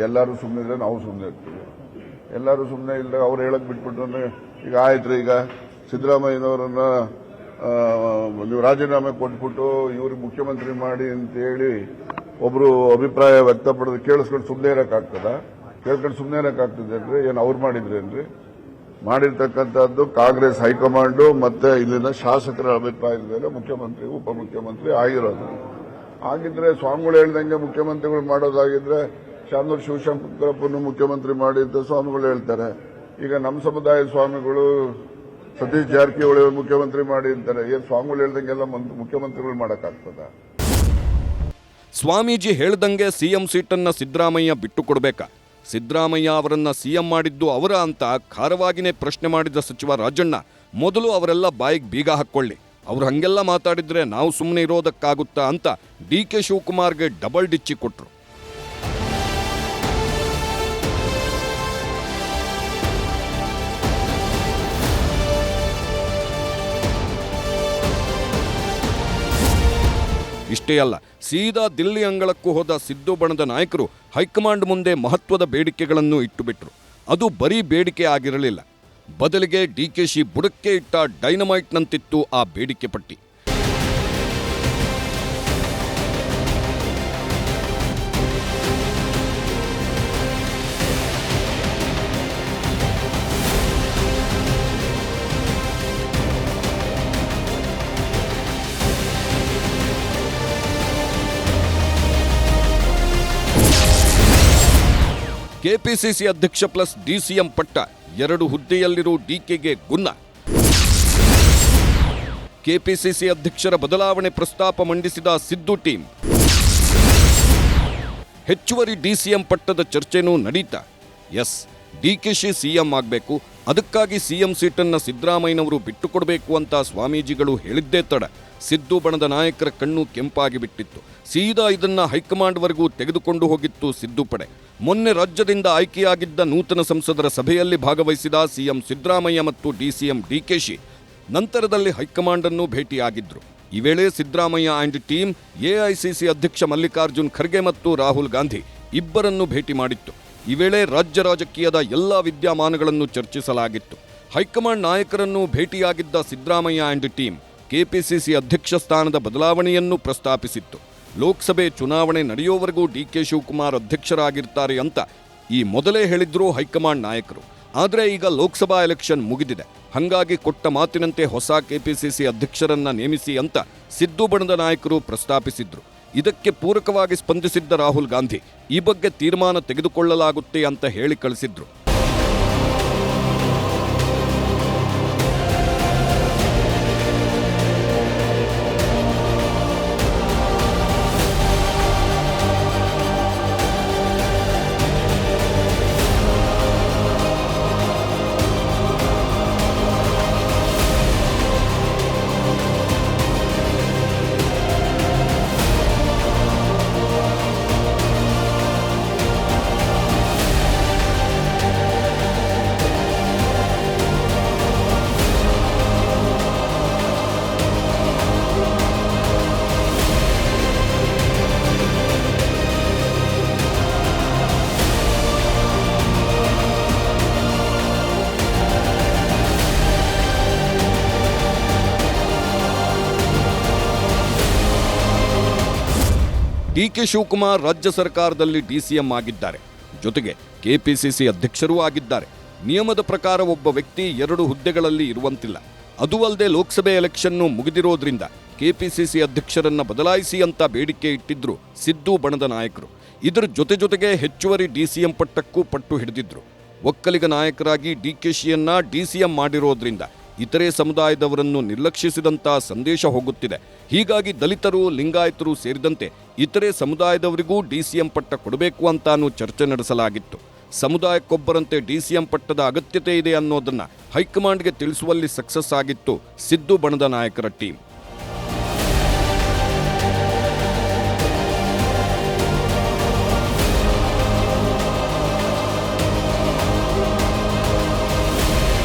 ಎಲ್ಲರೂ ಸುಮ್ಮನಿದ್ರೆ ನಾವು ಸುಮ್ಮನೆ ಇರ್ತೀವಿ. ಎಲ್ಲರೂ ಸುಮ್ಮನೆ ಇಲ್ಲದೆ ಅವ್ರು ಹೇಳಕ್ ಬಿಟ್ಬಿಟ್ಟು ಅಂದ್ರೆ ಈಗ ಆಯ್ತು. ಈಗ ಸಿದ್ದರಾಮಯ್ಯನವರನ್ನ ನೀವು ರಾಜೀನಾಮೆ ಕೊಟ್ಬಿಟ್ಟು ಇವ್ರಿಗೆ ಮುಖ್ಯಮಂತ್ರಿ ಮಾಡಿ ಅಂತ ಹೇಳಿ ಒಬ್ರು ಅಭಿಪ್ರಾಯ ವ್ಯಕ್ತಪಡೋದು ಕೇಳಿಸ್ಕೊಂಡು ಸುಮ್ಮನೆ ಇರೋಕ್ಕಾಗ್ತದ? ಕೇಳ್ಕೊಂಡು ಸುಮ್ಮನೆ ಇರೋಕ್ಕಾಗ್ತದೆ ಅಂದ್ರೆ ಏನು ಅವ್ರು ಮಾಡಿದ್ರೇನ್ರಿ? ಮಾಡಿರ್ತಕ್ಕಂಥದ್ದು ಕಾಂಗ್ರೆಸ್ ಹೈಕಮಾಂಡು ಮತ್ತೆ ಇಲ್ಲಿನ ಶಾಸಕರ ಅಭಿಪ್ರಾಯದ ಮೇಲೆ ಮುಖ್ಯಮಂತ್ರಿ ಉಪಮುಖ್ಯಮಂತ್ರಿ ಆಗಿರೋದು. ಆಗಿದ್ರೆ ಸ್ವಾಮಿಗಳು ಹೇಳ್ದಂಗೆ ಮುಖ್ಯಮಂತ್ರಿಗಳು ಮಾಡೋದಾಗಿದ್ರೆ ಶಾಮನೂರು ಶಿವಶಂಕರಪ್ಪನ್ನು ಮುಖ್ಯಮಂತ್ರಿ ಮಾಡಿ ಅಂತ ಸ್ವಾಮಿಗಳು ಹೇಳ್ತಾರೆ. ಈಗ ನಮ್ಮ ಸಮುದಾಯದ ಸ್ವಾಮಿಗಳು ಸತೀಶ್ ಜಾರಕಿಹೊಳಿ ಮುಖ್ಯಮಂತ್ರಿ ಮಾಡಿ ಅಂತಾರೆ. ಏನು ಸ್ವಾಮಿಗಳು ಹೇಳ್ದಂಗೆಲ್ಲ ಮುಖ್ಯಮಂತ್ರಿಗಳು ಮಾಡೋಕ್ಕಾಗ್ತದ? ಸ್ವಾಮೀಜಿ ಹೇಳ್ದಂಗೆ CM ಸೀಟನ್ನ ಸಿದ್ದರಾಮಯ್ಯ ಬಿಟ್ಟು ಕೊಡಬೇಕಾ? ಸಿದ್ದರಾಮಯ್ಯ ಅವರನ್ನ CM ಮಾಡಿದ್ದು ಅವರ ಅಂತ ಖಾರವಾಗಿನೇ ಪ್ರಶ್ನೆ ಮಾಡಿದ ಸಚಿವ ರಾಜಣ್ಣ, ಮೊದಲು ಅವರೆಲ್ಲ ಬಾಯಿಗೆ ಬೀಗ ಹಾಕ್ಕೊಳ್ಳಿ, ಅವ್ರು ಹಂಗೆಲ್ಲ ಮಾತಾಡಿದ್ರೆ ನಾವು ಸುಮ್ಮನೆ ಇರೋದಕ್ಕಾಗುತ್ತಾ ಅಂತ DK ಶಿವಕುಮಾರ್ಗೆ ಡಬಲ್ ಡಿಚ್ಚಿ ಕೊಟ್ರು. ಇಷ್ಟೇ ಅಲ್ಲ, ಸೀದಾ ದಿಲ್ಲಿ ಅಂಗಳಕ್ಕೂ ಹೋದ ಸಿದ್ದು ಬಣದ ನಾಯಕರು ಹೈಕಮಾಂಡ್ ಮುಂದೆ ಮಹತ್ವದ ಬೇಡಿಕೆಗಳನ್ನು ಇಟ್ಟುಬಿಟ್ರು. ಅದು ಬರೀ ಬೇಡಿಕೆ ಆಗಿರಲಿಲ್ಲ, ಬದಲಿಗೆ ಡಿಕೆಶಿ ಬುಡಕ್ಕೆ ಇಟ್ಟ ಡೈನಮೈಟ್ನಂತಿತ್ತು ಆ ಬೇಡಿಕೆ ಪಟ್ಟಿ. ಕೆಪಿಸಿಸಿ ಅಧ್ಯಕ್ಷ ಪ್ಲಸ್ DCM ಪಟ್ಟ, 2 ಹುದ್ದೆಯಲ್ಲಿರೋ ಡಿಕೆಗೆ ಗುನ್ನ. ಕೆಪಿಸಿಸಿ ಅಧ್ಯಕ್ಷರ ಬದಲಾವಣೆ ಪ್ರಸ್ತಾಪ ಮಂಡಿಸಿದ ಸಿದ್ದು ಟೀಮ್. ಹೆಚ್ಚುವರಿ DCM ಪಟ್ಟದ ಚರ್ಚೆನೂ ನಡೀತಾ. ಎಸ್, ಡಿಕೆಶಿ CM ಆಗಬೇಕು, ಅದಕ್ಕಾಗಿ ಸಿಎಂ ಸೀಟನ್ನು ಸಿದ್ದರಾಮಯ್ಯನವರು ಬಿಟ್ಟುಕೊಡಬೇಕು ಅಂತ ಸ್ವಾಮೀಜಿಗಳು ಹೇಳಿದ್ದೇ ತಡ ಸಿದ್ದು ಬಣದ ನಾಯಕರ ಕಣ್ಣು ಕೆಂಪಾಗಿ ಬಿಟ್ಟಿತ್ತು. ಸೀದಾ ಇದನ್ನ ಹೈಕಮಾಂಡ್ವರೆಗೂ ತೆಗೆದುಕೊಂಡು ಹೋಗಿತ್ತು ಸಿದ್ದು ಪಡೆ. ಮೊನ್ನೆ ರಾಜ್ಯದಿಂದ ಆಯ್ಕೆಯಾಗಿದ್ದ ನೂತನ ಸಂಸದರ ಸಭೆಯಲ್ಲಿ ಭಾಗವಹಿಸಿದ ಸಿಎಂ ಸಿದ್ದರಾಮಯ್ಯ ಮತ್ತು ಡಿಸಿಎಂ ಡಿಕೆಶಿ ನಂತರದಲ್ಲಿ ಹೈಕಮಾಂಡ್ ಅನ್ನು ಭೇಟಿಯಾಗಿದ್ರು. ಈ ವೇಳೆ ಸಿದ್ದರಾಮಯ್ಯ ಆ್ಯಂಡ್ ಟೀಮ್ ಎಐಸಿಸಿ ಅಧ್ಯಕ್ಷ ಮಲ್ಲಿಕಾರ್ಜುನ್ ಖರ್ಗೆ ಮತ್ತು ರಾಹುಲ್ ಗಾಂಧಿ ಇಬ್ಬರನ್ನು ಭೇಟಿ ಮಾಡಿತ್ತು. ಈ ವೇಳೆ ರಾಜ್ಯ ರಾಜಕೀಯದ ಎಲ್ಲಾ ವಿದ್ಯಮಾನಗಳನ್ನು ಚರ್ಚಿಸಲಾಗಿತ್ತು. ಹೈಕಮಾಂಡ್ ನಾಯಕರನ್ನು ಭೇಟಿಯಾಗಿದ್ದ ಸಿದ್ದರಾಮಯ್ಯ ಆ್ಯಂಡ್ ಟೀಮ್ ಕೆಪಿಸಿಸಿ ಅಧ್ಯಕ್ಷ ಸ್ಥಾನದ ಬದಲಾವಣೆಯನ್ನು ಪ್ರಸ್ತಾಪಿಸಿತ್ತು. ಲೋಕಸಭೆ ಚುನಾವಣೆ ನಡೆಯುವವರೆಗೂ ಡಿಕೆ ಶಿವಕುಮಾರ್ ಅಧ್ಯಕ್ಷರಾಗಿರ್ತಾರೆ ಅಂತ ಈ ಮೊದಲೇ ಹೇಳಿದ್ರು ಹೈಕಮಾಂಡ್ ನಾಯಕರು. ಆದರೆ ಈಗ ಲೋಕಸಭಾ ಎಲೆಕ್ಷನ್ ಮುಗಿದಿದೆ. ಹಾಗಾಗಿ ಕೊಟ್ಟ ಮಾತಿನಂತೆ ಹೊಸ ಕೆಪಿಸಿಸಿ ಅಧ್ಯಕ್ಷರನ್ನ ನೇಮಿಸಿ ಅಂತ ಸಿದ್ದು ಬಣದ ನಾಯಕರು ಪ್ರಸ್ತಾಪಿಸಿದ್ರು. ಇದಕ್ಕೆ ಪೂರಕವಾಗಿ ಸ್ಪಂದಿಸಿದ್ದ ರಾಹುಲ್ ಗಾಂಧಿ ಈ ಬಗ್ಗೆ ತೀರ್ಮಾನ ತೆಗೆದುಕೊಳ್ಳಲಾಗುತ್ತೆ ಅಂತ ಹೇಳಿ ಕಳಿಸಿದ್ರು. ಡಿಕೆ ಶಿವಕುಮಾರ್ ರಾಜ್ಯ ಸರ್ಕಾರದಲ್ಲಿ ಡಿಸಿಎಂ ಆಗಿದ್ದಾರೆ. ಜೊತೆಗೆ ಕೆಪಿಸಿಸಿ ಅಧ್ಯಕ್ಷರೂ ಆಗಿದ್ದಾರೆ. ನಿಯಮದ ಪ್ರಕಾರ ಒಬ್ಬ ವ್ಯಕ್ತಿ 2 ಹುದ್ದೆಗಳಲ್ಲಿ ಇರುವಂತಿಲ್ಲ. ಅದೂ ಅಲ್ಲದೆ ಲೋಕಸಭೆ ಎಲೆಕ್ಷನ್ನು ಮುಗಿದಿರೋದ್ರಿಂದ ಕೆಪಿಸಿಸಿ ಅಧ್ಯಕ್ಷರನ್ನ ಬದಲಾಯಿಸಿ ಅಂತ ಬೇಡಿಕೆ ಇಟ್ಟಿದ್ರು ಸಿದ್ದು ಬಣದ ನಾಯಕರು. ಇದರ ಜೊತೆಗೆ ಹೆಚ್ಚುವರಿ ಡಿಸಿಎಂ ಪಟ್ಟಕ್ಕೂ ಪಟ್ಟು ಹಿಡಿದಿದ್ರು. ಒಕ್ಕಲಿಗ ನಾಯಕರಾಗಿ ಡಿಕೆಶಿಯನ್ನ ಡಿಸಿಎಂ ಮಾಡಿರೋದ್ರಿಂದ ಇತರೆ ಸಮುದಾಯದವರನ್ನು ನಿರ್ಲಕ್ಷಿಸಿದಂತ ಸಂದೇಶ ಹೋಗುತ್ತಿದೆ. ಹೀಗಾಗಿ ದಲಿತರು, ಲಿಂಗಾಯತರು ಸೇರಿದಂತೆ ಇತರೆ ಸಮುದಾಯದವರಿಗೂ ಡಿಸಿಎಂ ಪಟ್ಟ ಕೊಡಬೇಕು ಅಂತಾನೂ ಚರ್ಚೆ ನಡೆಸಲಾಗಿತ್ತು. ಸಮುದಾಯಕ್ಕೊಬ್ಬರಂತೆ ಡಿಸಿಎಂ ಪಟ್ಟದ ಅಗತ್ಯತೆ ಇದೆ ಅನ್ನೋದನ್ನ ಹೈಕಮಾಂಡ್ಗೆ ತಿಳಿಸುವಲ್ಲಿ ಸಕ್ಸಸ್ ಆಗಿತ್ತು ಸಿದ್ದು ಬಣದ ನಾಯಕರ ಟೀಮ್.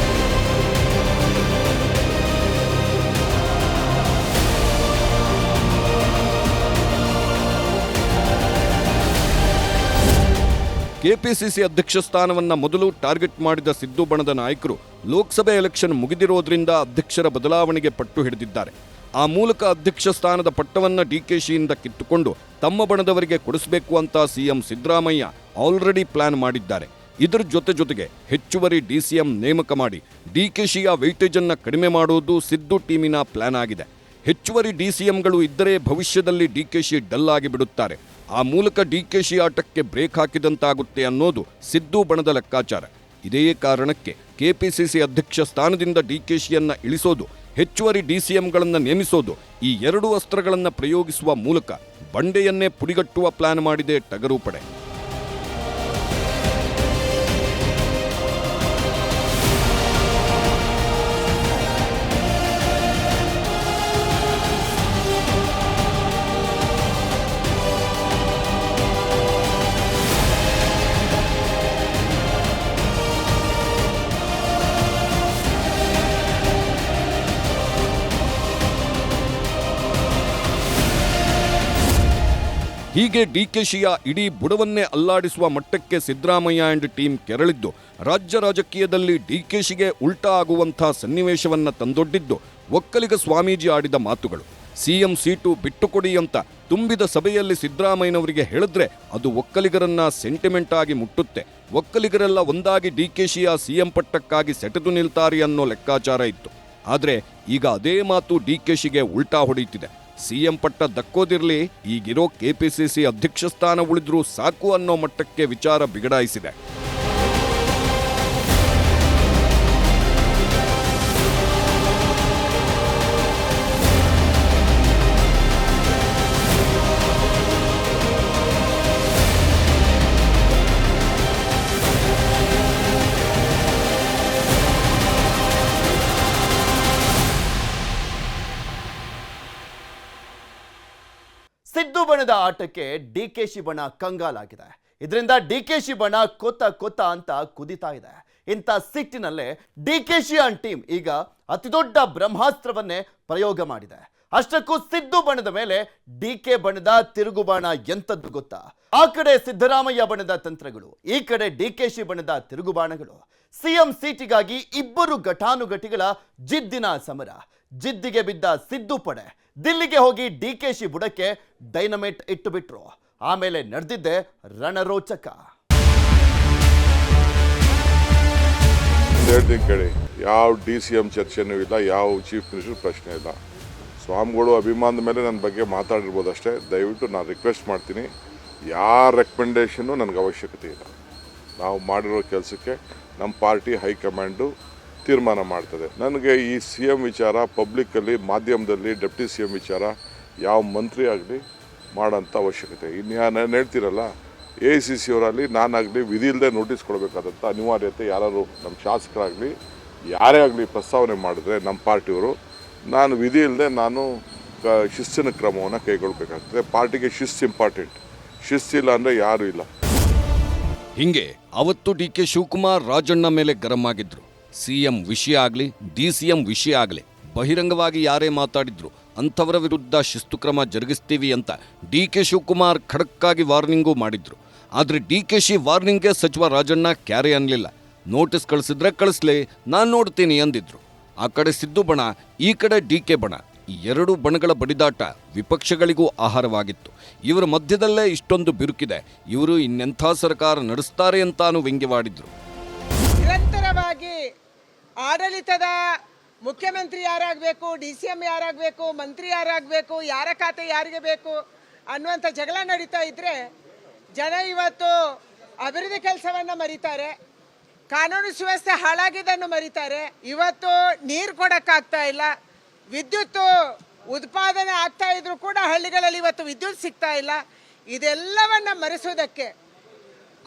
ಕೆಪಿಸಿಸಿ ಅಧ್ಯಕ್ಷ ಸ್ಥಾನವನ್ನ ಮೊದಲು ಟಾರ್ಗೆಟ್ ಮಾಡಿದ ಸಿದ್ದು ಬಣದ ನಾಯಕರು ಲೋಕಸಭೆ ಎಲೆಕ್ಷನ್ ಮುಗಿದಿರೋದ್ರಿಂದ ಅಧ್ಯಕ್ಷರ ಬದಲಾವಣೆಗೆ ಪಟ್ಟು ಹಿಡಿದಿದ್ದಾರೆ. ಆ ಮೂಲಕ ಅಧ್ಯಕ್ಷ ಸ್ಥಾನದ ಪಟ್ಟವನ್ನ ಡಿಕೆಶಿಯಿಂದ ಕಿತ್ತುಕೊಂಡು ತಮ್ಮ ಬಣದವರಿಗೆ ಕೊಡಿಸಬೇಕು ಅಂತ ಸಿಎಂ ಸಿದ್ದರಾಮಯ್ಯ ಆಲ್ರೆಡಿ ಪ್ಲಾನ್ ಮಾಡಿದ್ದಾರೆ. ಇದರ ಜೊತೆಗೆ ಹೆಚ್ಚುವರಿ ಡಿಸಿಎಂ ನೇಮಕ ಮಾಡಿ ಡಿಕೆಶಿಯ ವೆಯ್ಟೇಜ್ ಅನ್ನ ಕಡಿಮೆ ಮಾಡುವುದು ಸಿದ್ದು ಟೀಮಿನ ಪ್ಲಾನ್ ಆಗಿದೆ. ಹೆಚ್ಚುವರಿ ಡಿಸಿಎಂಗಳು ಇದ್ದರೆ ಭವಿಷ್ಯದಲ್ಲಿ ಡಿಕೆಶಿ ಡಲ್ ಆಗಿ ಬಿಡುತ್ತಾರೆ. ಆ ಮೂಲಕ ಡಿಕೆಶಿ ಆಟಕ್ಕೆ ಬ್ರೇಕ್ ಹಾಕಿದಂತಾಗುತ್ತೆ ಅನ್ನೋದು ಸಿದ್ದು ಬಣದ ಲೆಕ್ಕಾಚಾರ. ಇದೇ ಕಾರಣಕ್ಕೆ ಕೆಪಿಸಿಸಿ ಅಧ್ಯಕ್ಷ ಸ್ಥಾನದಿಂದ ಡಿಕೆಶಿಯನ್ನ ಇಳಿಸೋದು, ಹೆಚ್ಚುವರಿ ಡಿಸಿಎಂಗಳನ್ನು ನೇಮಿಸೋದು, ಈ 2 ಅಸ್ತ್ರಗಳನ್ನು ಪ್ರಯೋಗಿಸುವ ಮೂಲಕ ಬಂಡೆಯನ್ನೇ ಪುಡಿಗಟ್ಟುವ ಪ್ಲಾನ್ ಮಾಡಿದೆ ಟಗರು ಪಡೆ. ಹೀಗೆ ಡಿಕೆಶಿಯ ಇಡೀ ಬುಡವನ್ನೇ ಅಲ್ಲಾಡಿಸುವ ಮಟ್ಟಕ್ಕೆ ಸಿದ್ದರಾಮಯ್ಯ ಆ್ಯಂಡ್ ಟೀಮ್ ಕೆರಳಿದ್ದು ರಾಜ್ಯ ರಾಜಕೀಯದಲ್ಲಿ ಡಿಕೆಶಿಗೆ ಉಲ್ಟಾ ಆಗುವಂಥ ಸನ್ನಿವೇಶವನ್ನ ತಂದೊಡ್ಡಿದ್ದು ಒಕ್ಕಲಿಗ ಸ್ವಾಮೀಜಿ ಆಡಿದ ಮಾತುಗಳು. ಸಿಎಂ ಸೀಟು ಬಿಟ್ಟುಕೊಡಿ ಅಂತ ತುಂಬಿದ ಸಭೆಯಲ್ಲಿ ಸಿದ್ದರಾಮಯ್ಯನವರಿಗೆ ಹೇಳಿದ್ರೆ ಅದು ಒಕ್ಕಲಿಗರನ್ನ ಸೆಂಟಿಮೆಂಟ್ ಆಗಿ ಮುಟ್ಟುತ್ತೆ. ಒಕ್ಕಲಿಗರೆಲ್ಲ ಒಂದಾಗಿ ಡಿಕೆಶಿಯ ಸಿಎಂ ಪಟ್ಟಕ್ಕಾಗಿ ಸೆಟೆದು ನಿಲ್ತಾರೆ ಅನ್ನೋ ಲೆಕ್ಕಾಚಾರ ಇತ್ತು. ಆದರೆ ಈಗ ಅದೇ ಮಾತು ಡಿಕೆಶಿಗೆ ಉಲ್ಟಾ ಹೊಡೆಯುತ್ತಿದೆ. ಸಿಎಂ ಪಟ್ಟ ದಕ್ಕೋದಿರಲಿ, ಈಗಿರೋ ಕೆಪಿಸಿಸಿ ಅಧ್ಯಕ್ಷ ಸ್ಥಾನ ಉಳಿದ್ರೂ ಸಾಕು ಅನ್ನೋ ಮಟ್ಟಕ್ಕೆ ವಿಚಾರ ಬಿಗಡಾಯಿಸಿದೆ. ಬಣದ ಆಟಕ್ಕೆ ಡಿಕೆಶಿ ಬಣ ಕಂಗಾಲಾಗಿದೆ. ಇದರಿಂದ ಡಿಕೆಶಿ ಬಣ ಕೊತ್ತ ಅಂತ ಕುದಿತಾ ಇದೆ. ಇಂಥ ಸಿಟ್ಟಿನಲ್ಲೇ ಡಿಕೆಶಿ ಅಂಡ್ ಟೀಮ್ ಈಗ ಅತಿದೊಡ್ಡ ಬ್ರಹ್ಮಾಸ್ತ್ರವನ್ನೇ ಪ್ರಯೋಗ ಮಾಡಿದೆ. ಅಷ್ಟಕ್ಕೂ ಸಿದ್ದು ಬಣದ ಮೇಲೆ ಡಿಕೆ ಬಣದ ತಿರುಗುಬಾಣ ಎಂತದ್ದು ಗೊತ್ತಾ? ಆ ಕಡೆ ಸಿದ್ದರಾಮಯ್ಯ ಬಣದ ತಂತ್ರಗಳು, ಈ ಕಡೆ ಡಿಕೆಶಿ ಬಣದ ತಿರುಗುಬಾಣಗಳು. ಸಿಎಂ ಸೀಟಿಗಾಗಿ ಇಬ್ಬರು ಘಟಾನುಘಟಿಗಳ ಜಿದ್ದಿನ ಸಮರ. ಜಿದ್ದಿಗೆ ಬಿದ್ದ ಸಿದ್ದು ಪಡೆ ದಿಲ್ಲಿಗೆ ಹೋಗಿ ಡಿಕೆಶಿ ಬುಡಕ್ಕೆ ಡೈನಮೈಟ್ ಇಟ್ಟು ಬಿಟ್ರು. ಆಮೇಲೆ ನಡೆದಿದ್ದೆ ರಣರೋಚಕ. ಹೇಳ್ತೀನಿ ಕೇಳಿ, ಯಾವ DCM ಚರ್ಚೆನೂ ಇಲ್ಲ, ಯಾವ ಚೀಫ್ ಮಿನಿಸ್ಟರ್ ಪ್ರಶ್ನೆ ಇಲ್ಲ. ಸ್ವಾಮಿಗಳು ಅಭಿಮಾನದ ಮೇಲೆ ನನ್ನ ಬಗ್ಗೆ ಮಾತಾಡಿರ್ಬೋದು ಅಷ್ಟೇ. ದಯವಿಟ್ಟು ನಾನು ರಿಕ್ವೆಸ್ಟ್ ಮಾಡ್ತೀನಿ, ಯಾರ ರೆಕಮೆಂಡೇಷನ್ನು ನನಗೆ ಅವಶ್ಯಕತೆ ಇಲ್ಲ. ನಾವು ಮಾಡಿರೋ ಕೆಲಸಕ್ಕೆ ನಮ್ಮ ಪಾರ್ಟಿ ಹೈಕಮಾಂಡು ತೀರ್ಮಾನ ಮಾಡ್ತದೆ. ನನಗೆ ಈ CM ವಿಚಾರ ಪಬ್ಲಿಕ್ಕಲ್ಲಿ, ಮಾಧ್ಯಮದಲ್ಲಿ ಡೆಪ್ಟಿ CM ವಿಚಾರ ಯಾವ ಮಂತ್ರಿ ಆಗಲಿ ಮಾಡೋಂಥ ಅವಶ್ಯಕತೆ. ಇನ್ನು ನಾನು ಹೇಳ್ತೀರಲ್ಲ, AICC ಅವರಲ್ಲಿ ನಾನಾಗಲಿ ವಿಧಿ ಇಲ್ಲದೆ ನೋಟಿಸ್ ಕೊಡಬೇಕಾದಂಥ ಅನಿವಾರ್ಯತೆ ಯಾರು ನಮ್ಮ ಶಾಸಕರಾಗಲಿ ಯಾರೇ ಆಗಲಿ ಪ್ರಸ್ತಾವನೆ ಮಾಡಿದ್ರೆ ನಮ್ಮ ಪಾರ್ಟಿಯವರು, ನಾನು ವಿಧಿ ಇಲ್ಲದೆ ನಾನು ಶಿಸ್ತಿನ ಕ್ರಮವನ್ನು ಕೈಗೊಳ್ಳಬೇಕಾಗ್ತದೆ. ಪಾರ್ಟಿಗೆ ಶಿಸ್ತು ಇಂಪಾರ್ಟೆಂಟ್. ಶಿಸ್ತಿಲ್ಲ ಅಂದರೆ ಯಾರೂ ಇಲ್ಲ. ಹಿಂಗೆ ಅವತ್ತು DK ಶಿವಕುಮಾರ್ ರಾಜಣ್ಣ ಮೇಲೆ ಗರಂ ಆಗಿದ್ರು. CM ವಿಷಯ ಆಗಲಿ DCM ವಿಷಯ ಆಗಲಿ ಬಹಿರಂಗವಾಗಿ ಯಾರೇ ಮಾತಾಡಿದ್ರು ಅಂಥವರ ವಿರುದ್ಧ ಶಿಸ್ತು ಕ್ರಮ ಜರುಗಿಸ್ತೀವಿ ಅಂತ DK ಶಿವಕುಮಾರ್ ಖಡಕ್ಕಾಗಿ ವಾರ್ನಿಂಗೂ ಮಾಡಿದ್ರು. ಆದರೆ DKಶಿ ವಾರ್ನಿಂಗ್ಗೆ ಸಚಿವ ರಾಜಣ್ಣ ಕ್ಯಾರೆ ಅನ್ನಲಿಲ್ಲ. ನೋಟಿಸ್ ಕಳಿಸಿದ್ರೆ ಕಳಿಸ್ಲಿ, ನಾನು ನೋಡ್ತೀನಿ ಅಂದಿದ್ರು. ಆ ಕಡೆ ಸಿದ್ದು ಬಣ, ಈ ಕಡೆ DK ಬಣ. ಈ ಎರಡೂ ಬಣಗಳ ಬಡಿದಾಟ ವಿಪಕ್ಷಗಳಿಗೂ ಆಹಾರವಾಗಿತ್ತು. ಇವರ ಮಧ್ಯದಲ್ಲೇ ಇಷ್ಟೊಂದು ಬಿರುಕಿದೆ, ಇವರು ಇನ್ನೆಂಥ ಸರ್ಕಾರ ನಡೆಸ್ತಾರೆ ಅಂತಾನು ವ್ಯಂಗ್ಯವಾಡಿದ್ರು. ನಿರಂತರವಾಗಿ ಆಡಳಿತದ ಮುಖ್ಯಮಂತ್ರಿ ಯಾರಾಗಬೇಕು, DCM ಯಾರಾಗಬೇಕು, ಮಂತ್ರಿ ಯಾರಾಗಬೇಕು, ಯಾರ ಖಾತೆ ಯಾರಿಗೆ ಬೇಕು ಅನ್ನುವಂಥ ಜಗಳ ನಡೀತಾ ಇದ್ರೆ ಜನ ಇವತ್ತು ಅಭಿವೃದ್ಧಿ ಕೆಲಸವನ್ನು ಮರೀತಾರೆ, ಕಾನೂನು ಸುವ್ಯವಸ್ಥೆ ಹಾಳಾಗಿದ್ದನ್ನು ಮರೀತಾರೆ. ಇವತ್ತು ನೀರು ಕೊಡೋಕ್ಕಾಗ್ತಾ ಇಲ್ಲ, ವಿದ್ಯುತ್ ಉತ್ಪಾದನೆ ಆಗ್ತಾ ಇದ್ರೂ ಕೂಡ ಹಳ್ಳಿಗಳಲ್ಲಿ ಇವತ್ತು ವಿದ್ಯುತ್ ಸಿಗ್ತಾ ಇಲ್ಲ. ಇದೆಲ್ಲವನ್ನ ಮರೆಸೋದಕ್ಕೆ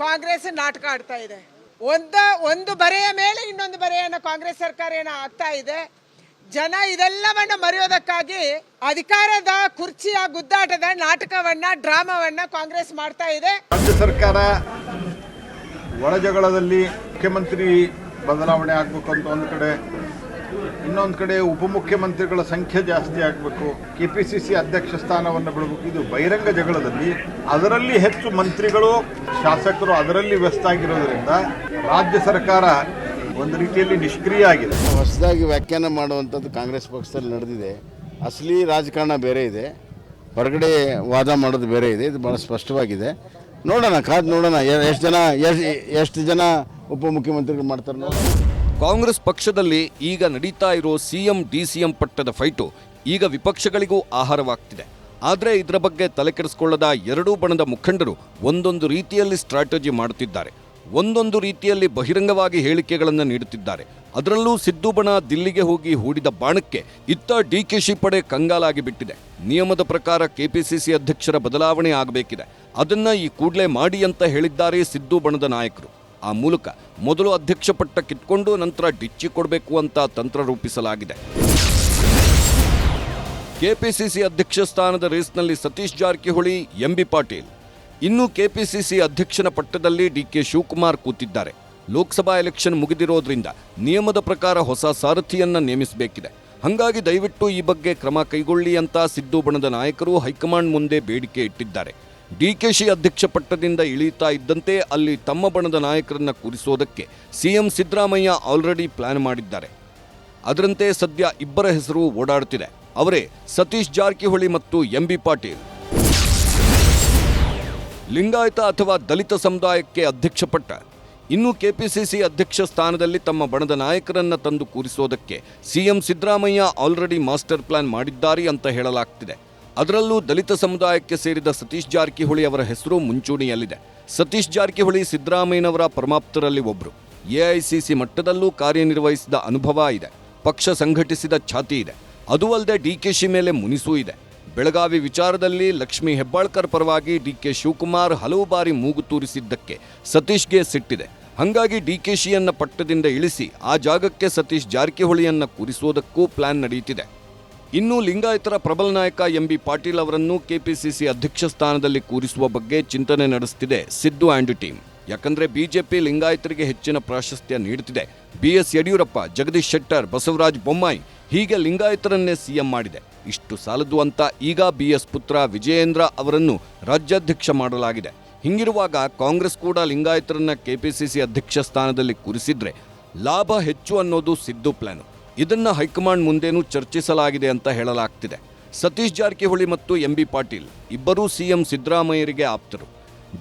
ಕಾಂಗ್ರೆಸ್ ನಾಟಕ ಆಡ್ತಾ ಇದೆ. ಒಂದು ಬರೆಯ ಮೇಲೆ ಇನ್ನೊಂದು ಬರೆಯನ್ನು ಕಾಂಗ್ರೆಸ್ ಸರ್ಕಾರ ಏನೋ ಆಗ್ತಾ ಇದೆ. ಜನ ಇದೆಲ್ಲವನ್ನು ಮರೆಯೋದಕ್ಕಾಗಿ ಅಧಿಕಾರದ ಕುರ್ಚಿಯ ಗುದ್ದಾಟದ ನಾಟಕವನ್ನ, ಡ್ರಾಮಾವನ್ನ ಕಾಂಗ್ರೆಸ್ ಮಾಡ್ತಾ ಇದೆ. ರಾಜ್ಯ ಸರ್ಕಾರ ಒಳಜಗಳದಲ್ಲಿ ಮುಖ್ಯಮಂತ್ರಿ ಬದಲಾವಣೆ ಆಗಬೇಕು ಅಂತ ಒಂದು ಕಡೆ, ಇನ್ನೊಂದು ಕಡೆ ಉಪಮುಖ್ಯಮಂತ್ರಿಗಳ ಸಂಖ್ಯೆ ಜಾಸ್ತಿ ಆಗಬೇಕು, KPCC ಅಧ್ಯಕ್ಷ ಸ್ಥಾನವನ್ನು ಬಿಡಬೇಕು. ಇದು ಬಹಿರಂಗ ಜಗಳದಲ್ಲಿ ಅದರಲ್ಲಿ ಹೆಚ್ಚು ಮಂತ್ರಿಗಳು, ಶಾಸಕರು ಅದರಲ್ಲಿ ವ್ಯಸ್ತ ಆಗಿರೋದ್ರಿಂದ ರಾಜ್ಯ ಸರ್ಕಾರ ಒಂದು ರೀತಿಯಲ್ಲಿ ನಿಷ್ಕ್ರಿಯ ಆಗಿದೆ. ಹೊಸದಾಗಿ ವ್ಯಾಖ್ಯಾನ ಮಾಡುವಂಥದ್ದು ಕಾಂಗ್ರೆಸ್ ಪಕ್ಷದಲ್ಲಿ ನಡೆದಿದೆ. ಅಸಲಿ ರಾಜಕಾರಣ ಬೇರೆ ಇದೆ, ಹೊರಗಡೆ ವಾದ ಮಾಡೋದು ಬೇರೆ ಇದೆ. ಇದು ಭಾಳ ಸ್ಪಷ್ಟವಾಗಿದೆ. ನೋಡೋಣ, ಕಾದು ನೋಡೋಣ ಎಷ್ಟು ಜನ ಉಪಮುಖ್ಯಮಂತ್ರಿಗಳು ಮಾಡ್ತಾರೆ ನೋಡಿ. ಕಾಂಗ್ರೆಸ್ ಪಕ್ಷದಲ್ಲಿ ಈಗ ನಡೀತಾ ಇರೋ CM DCM ಪಟ್ಟದ ಫೈಟು ಈಗ ವಿಪಕ್ಷಗಳಿಗೂ ಆಹಾರವಾಗ್ತಿದೆ. ಆದರೆ ಇದರ ಬಗ್ಗೆ ತಲೆಕೆಡಿಸಿಕೊಳ್ಳದ ಎರಡೂ ಬಣದ ಮುಖಂಡರು ಒಂದೊಂದು ರೀತಿಯಲ್ಲಿ ಸ್ಟ್ರಾಟಜಿ ಮಾಡುತ್ತಿದ್ದಾರೆ, ಒಂದೊಂದು ರೀತಿಯಲ್ಲಿ ಬಹಿರಂಗವಾಗಿ ಹೇಳಿಕೆಗಳನ್ನು ನೀಡುತ್ತಿದ್ದಾರೆ. ಅದರಲ್ಲೂ ಸಿದ್ದು ಬಣ ದಿಲ್ಲಿಗೆ ಹೋಗಿ ಹೂಡಿದ ಬಾಣಕ್ಕೆ ಇತ್ತ DKಶಿ ಪಡೆ ಕಂಗಾಲಾಗಿ ಬಿಟ್ಟಿದೆ. ನಿಯಮದ ಪ್ರಕಾರ KPCC ಅಧ್ಯಕ್ಷರ ಬದಲಾವಣೆ ಆಗಬೇಕಿದೆ, ಅದನ್ನ ಈ ಕೂಡಲೇ ಮಾಡಿ ಅಂತ ಹೇಳಿದ್ದಾರೆ ಸಿದ್ದು ಬಣದ ನಾಯಕರು. ಆ ಮೂಲಕ ಮೊದಲು ಅಧ್ಯಕ್ಷ ಪಟ್ಟ ಕಿತ್ಕೊಂಡು ನಂತರ ಡಿಚ್ಚಿ ಕೊಡಬೇಕು ಅಂತ ತಂತ್ರ ರೂಪಿಸಲಾಗಿದೆ. KPCC ಅಧ್ಯಕ್ಷ ಸ್ಥಾನದ ರೇಸ್ನಲ್ಲಿ ಸತೀಶ್ ಜಾರಕಿಹೊಳಿ, MB ಪಾಟೀಲ್. ಇನ್ನು KPCC ಅಧ್ಯಕ್ಷನ ಪಟ್ಟದಲ್ಲಿ DK ಶಿವಕುಮಾರ್ ಕೂತಿದ್ದಾರೆ. ಲೋಕಸಭಾ ಎಲೆಕ್ಷನ್ ಮುಗಿದಿರೋದ್ರಿಂದ ನಿಯಮದ ಪ್ರಕಾರ ಹೊಸ ಸಾರಥಿಯನ್ನ ನೇಮಿಸಬೇಕಿದೆ. ಹಾಗಾಗಿ ದಯವಿಟ್ಟು ಈ ಬಗ್ಗೆ ಕ್ರಮ ಕೈಗೊಳ್ಳಿ ಅಂತ ಸಿದ್ದು ಬಣದ ನಾಯಕರು ಹೈಕಮಾಂಡ್ ಮುಂದೆ ಬೇಡಿಕೆ ಇಟ್ಟಿದ್ದಾರೆ. DKಶಿ ಅಧ್ಯಕ್ಷ ಪಟ್ಟದಿಂದ ಇಳಿತಾ ಇದ್ದಂತೆ ಅಲ್ಲಿ ತಮ್ಮ ಬಣದ ನಾಯಕರನ್ನ ಕೂರಿಸೋದಕ್ಕೆ CM ಸಿದ್ದರಾಮಯ್ಯ ಆಲ್ರೆಡಿ ಪ್ಲಾನ್ ಮಾಡಿದ್ದಾರೆ. ಅದರಂತೆ ಸದ್ಯ ಇಬ್ಬರ ಹೆಸರು ಓಡಾಡುತ್ತಿದೆ. ಅವರೇ ಸತೀಶ್ ಜಾರಕಿಹೊಳಿ ಮತ್ತು MB ಪಾಟೀಲ್. ಲಿಂಗಾಯತ ಅಥವಾ ದಲಿತ ಸಮುದಾಯಕ್ಕೆ ಅಧ್ಯಕ್ಷ ಪಟ್ಟ. ಇನ್ನು KPCC ಅಧ್ಯಕ್ಷ ಸ್ಥಾನದಲ್ಲಿ ತಮ್ಮ ಬಣದ ನಾಯಕರನ್ನ ತಂದು ಕೂರಿಸೋದಕ್ಕೆ CM Siddaramaiah already master plan ಮಾಡಿದ್ದಾರೆ ಅಂತ ಹೇಳಲಾಗ್ತಿದೆ. ಅದರಲ್ಲೂ ದಲಿತ ಸಮುದಾಯಕ್ಕೆ ಸೇರಿದ ಸತೀಶ್ ಜಾರಕಿಹೊಳಿ ಅವರ ಹೆಸರು ಮುಂಚೂಣಿಯಲ್ಲಿದೆ. ಸತೀಶ್ ಜಾರಕಿಹೊಳಿ ಸಿದ್ದರಾಮಯ್ಯನವರ ಪರಮಾಪ್ತರಲ್ಲಿ ಒಬ್ಬರು. AICC ಮಟ್ಟದಲ್ಲೂ ಕಾರ್ಯನಿರ್ವಹಿಸಿದ ಅನುಭವ ಇದೆ, ಪಕ್ಷ ಸಂಘಟಿಸಿದ ಛಾತಿ ಇದೆ. ಅದು ಅಲ್ಲದೆ DKಶಿ ಮೇಲೆ ಮುನಿಸೂ ಇದೆ. ಬೆಳಗಾವಿ ವಿಚಾರದಲ್ಲಿ ಲಕ್ಷ್ಮೀ ಹೆಬ್ಬಾಳ್ಕರ್ ಪರವಾಗಿ DK ಶಿವಕುಮಾರ್ ಹಲವು ಬಾರಿ ಮೂಗು ತೂರಿಸಿದ್ದಕ್ಕೆ ಸತೀಶ್ಗೆ ಸಿಟ್ಟಿದೆ. ಹಾಗಾಗಿ DKಶಿಯನ್ನ ಪಟ್ಟದಿಂದ ಇಳಿಸಿ ಆ ಜಾಗಕ್ಕೆ ಸತೀಶ್ ಜಾರಕಿಹೊಳಿಯನ್ನ ಕೂರಿಸೋದಕ್ಕೂ ಪ್ಲಾನ್ ನಡೆಯುತ್ತಿದೆ. ಇನ್ನು ಲಿಂಗಾಯತರ ಪ್ರಬಲ ನಾಯಕ ಎಂಬಿ ಪಾಟೀಲ್ ಅವರನ್ನು ಕೆಪಿಸಿಸಿ ಅಧ್ಯಕ್ಷ ಸ್ಥಾನದಲ್ಲಿ ಕೂರಿಸುವ ಬಗ್ಗೆ ಚಿಂತನೆ ನಡೆಸುತ್ತಿದೆ ಸಿದ್ದು ಆ್ಯಂಡ್ ಟೀಮ್. ಯಾಕಂದ್ರೆ ಬಿಜೆಪಿ ಲಿಂಗಾಯತರಿಗೆ ಹೆಚ್ಚಿನ ಪ್ರಾಶಸ್ತ್ಯ ನೀಡುತ್ತಿದೆ. BS ಯಡಿಯೂರಪ್ಪ, ಜಗದೀಶ್ ಶೆಟ್ಟರ್, ಬಸವರಾಜ ಬೊಮ್ಮಾಯಿ ಹೀಗೆ ಲಿಂಗಾಯತರನ್ನೇ ಸಿಎಂ ಮಾಡಿದೆ. ಇಷ್ಟು ಸಾಲದು ಅಂತ ಈಗ BS ಪುತ್ರ ವಿಜಯೇಂದ್ರ ಅವರನ್ನು ರಾಜ್ಯಾಧ್ಯಕ್ಷ ಮಾಡಲಾಗಿದೆ. ಹಿಂಗಿರುವಾಗ ಕಾಂಗ್ರೆಸ್ ಕೂಡ ಲಿಂಗಾಯತರನ್ನ ಕೆಪಿಸಿಸಿ ಅಧ್ಯಕ್ಷ ಸ್ಥಾನದಲ್ಲಿ ಕೂರಿಸಿದ್ರೆ ಲಾಭ ಹೆಚ್ಚು ಅನ್ನೋದು ಸಿದ್ದು ಪ್ಲಾನ್. ಇದನ್ನ ಹೈಕಮಾಂಡ್ ಮುಂದೇನೂ ಚರ್ಚಿಸಲಾಗಿದೆ ಅಂತ ಹೇಳಲಾಗ್ತಿದೆ. ಸತೀಶ್ ಜಾರಕಿಹೊಳಿ ಮತ್ತು ಎಂಬಿ ಪಾಟೀಲ್ ಇಬ್ಬರೂ ಸಿಎಂ ಸಿದ್ದರಾಮಯ್ಯರಿಗೆ ಆಪ್ತರು.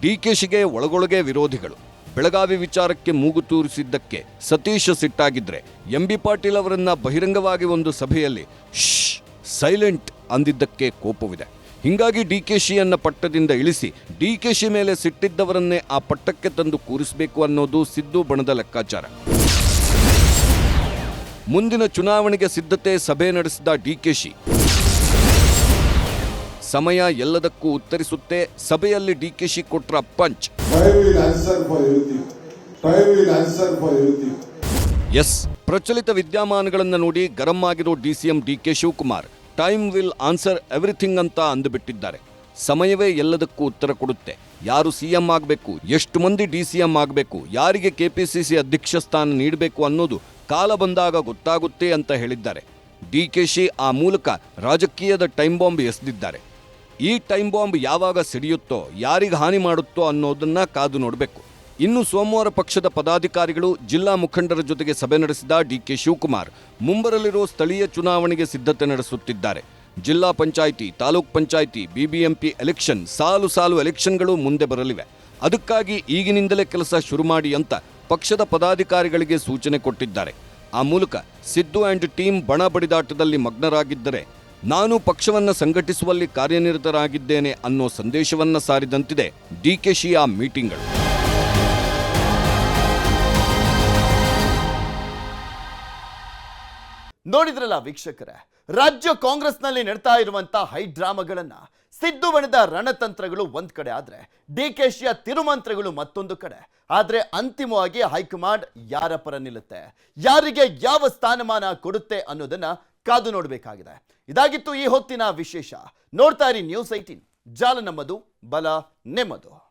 ಡಿಕೆಶಿಗೆ ಒಳಗೊಳಗೆ ವಿರೋಧಿಗಳು. ಬೆಳಗಾವಿ ವಿಚಾರಕ್ಕೆ ಮೂಗು ತೂರಿಸಿದ್ದಕ್ಕೆ ಸತೀಶ್ ಸಿಟ್ಟಾಗಿದ್ರೆ ಎಂಬಿ ಪಾಟೀಲ್ ಅವರನ್ನ ಬಹಿರಂಗವಾಗಿ ಒಂದು ಸಭೆಯಲ್ಲಿ ಸೈಲೆಂಟ್ ಅಂದಿದ್ದಕ್ಕೆ ಕೋಪವಿದೆ. ಹಿಂಗಾಗಿ ಡಿಕೆಶಿಯನ್ನ ಪಟ್ಟದಿಂದ ಇಳಿಸಿ ಡಿಕೆಶಿ ಮೇಲೆ ಸಿಟ್ಟಿದ್ದವರನ್ನೇ ಆ ಪಟ್ಟಕ್ಕೆ ತಂದು ಕೂರಿಸಬೇಕು ಅನ್ನೋದು ಸಿದ್ದು ಬಣದ ಲೆಕ್ಕಾಚಾರ. ಮುಂದಿನ ಚುನಾವಣೆಗೆ ಸಿದ್ಧತೆ ಸಭೆ ನಡೆಸಿದ ಡಿಕೆಶಿ ಸಮಯ ಎಲ್ಲದಕ್ಕೂ ಉತ್ತರಿಸುತ್ತೆ. ಸಭೆಯಲ್ಲಿ ಡಿಕೆಶಿ ಕೊಟ್ರ ಪಂಚ್. ಎಸ್, ಪ್ರಚಲಿತ ವಿದ್ಯಮಾನಗಳನ್ನು ನೋಡಿ ಗರಂ ಆಗಿರೋ DCM DK Shivakumar time will answer everything ಅಂತ ಅಂದುಬಿಟ್ಟಿದ್ದಾರೆ. ಸಮಯವೇ ಎಲ್ಲದಕ್ಕೂ ಉತ್ತರ ಕೊಡುತ್ತೆ. ಯಾರು ಸಿಎಂ ಆಗಬೇಕು, ಎಷ್ಟು ಮಂದಿ DCM ಆಗಬೇಕು, ಯಾರಿಗೆ ಕೆಪಿಸಿಸಿ ಅಧ್ಯಕ್ಷ ಸ್ಥಾನ ನೀಡಬೇಕು ಅನ್ನೋದು ಕಾಲ ಬಂದಾಗ ಗೊತ್ತಾಗುತ್ತೆ ಅಂತ ಹೇಳಿದ್ದಾರೆ. ಡಿಕೆಶಿ ಆ ಮೂಲಕ ರಾಜಕೀಯದ ಟೈಮ್ ಬಾಂಬ್ ಎಸೆದಿದ್ದಾರೆ. ಈ ಟೈಮ್ ಬಾಂಬ್ ಯಾವಾಗ ಸಿಡಿಯುತ್ತೋ, ಯಾರಿಗೆ ಹಾನಿ ಮಾಡುತ್ತೋ ಅನ್ನೋದನ್ನ ಕಾದು ನೋಡಬೇಕು. ಇನ್ನು ಸೋಮವಾರ ಪಕ್ಷದ ಪದಾಧಿಕಾರಿಗಳು, ಜಿಲ್ಲಾ ಮುಖಂಡರ ಜೊತೆಗೆ ಸಭೆ ನಡೆಸಿದ DK ಶಿವಕುಮಾರ್ ಮುಂಬರಲಿರೋ ಸ್ಥಳೀಯ ಚುನಾವಣೆಗೆ ಸಿದ್ಧತೆ ನಡೆಸುತ್ತಿದ್ದಾರೆ. ಜಿಲ್ಲಾ ಪಂಚಾಯಿತಿ, ತಾಲೂಕ್ ಪಂಚಾಯಿತಿ, BBMP ಎಲೆಕ್ಷನ್, ಸಾಲು ಸಾಲು ಎಲೆಕ್ಷನ್ಗಳು ಮುಂದೆ ಬರಲಿವೆ. ಅದಕ್ಕಾಗಿ ಈಗಿನಿಂದಲೇ ಕೆಲಸ ಶುರು ಮಾಡಿ ಅಂತ ಪಕ್ಷದ ಪದಾಧಿಕಾರಿಗಳಿಗೆ ಸೂಚನೆ ಕೊಟ್ಟಿದ್ದಾರೆ. ಆ ಮೂಲಕ ಸಿದ್ದು ಆ್ಯಂಡ್ ಟೀಮ್ ಬಣ ಬಡಿದಾಟದಲ್ಲಿ ಮಗ್ನರಾಗಿದ್ದರೆ ನಾನು ಪಕ್ಷವನ್ನ ಸಂಘಟಿಸುವಲ್ಲಿ ಕಾರ್ಯನಿರತರಾಗಿದ್ದೇನೆ ಅನ್ನೋ ಸಂದೇಶವನ್ನ ಸಾರಿದಂತಿದೆ ಡಿಕೆಶಿ ಆ ಮೀಟಿಂಗ್ಗಳು. ನೋಡಿದ್ರಲ್ಲ ವೀಕ್ಷಕರೇ, ರಾಜ್ಯ ಕಾಂಗ್ರೆಸ್ನಲ್ಲಿ ನಡ್ತಾ ಇರುವಂತಹ ಹೈ ಡ್ರಾಮಾಗಳನ್ನ, ಸಿದ್ದು ಬಣದ ರಣತಂತ್ರಗಳು ಒಂದ್ ಕಡೆ ಆದ್ರೆ ಡಿಕೆಶಿಯ ತಿರುಮಂತ್ರಗಳು ಮತ್ತೊಂದು ಕಡೆ. ಆದ್ರೆ ಅಂತಿಮವಾಗಿ ಹೈಕಮಾಂಡ್ ಯಾರ ಪರ ನಿಲ್ಲುತ್ತೆ, ಯಾರಿಗೆ ಯಾವ ಸ್ಥಾನಮಾನ ಕೊಡುತ್ತೆ ಅನ್ನೋದನ್ನ ಕಾದು ನೋಡಬೇಕಾಗಿದೆ. ಇದಾಗಿತ್ತು ಈ ಹೊತ್ತಿನ ವಿಶೇಷ. ನೋಡ್ತಾ ಇರಿ News 18, ಜಾಲ ನಮ್ಮದು, ಬಲ ನಿಮ್ಮದು.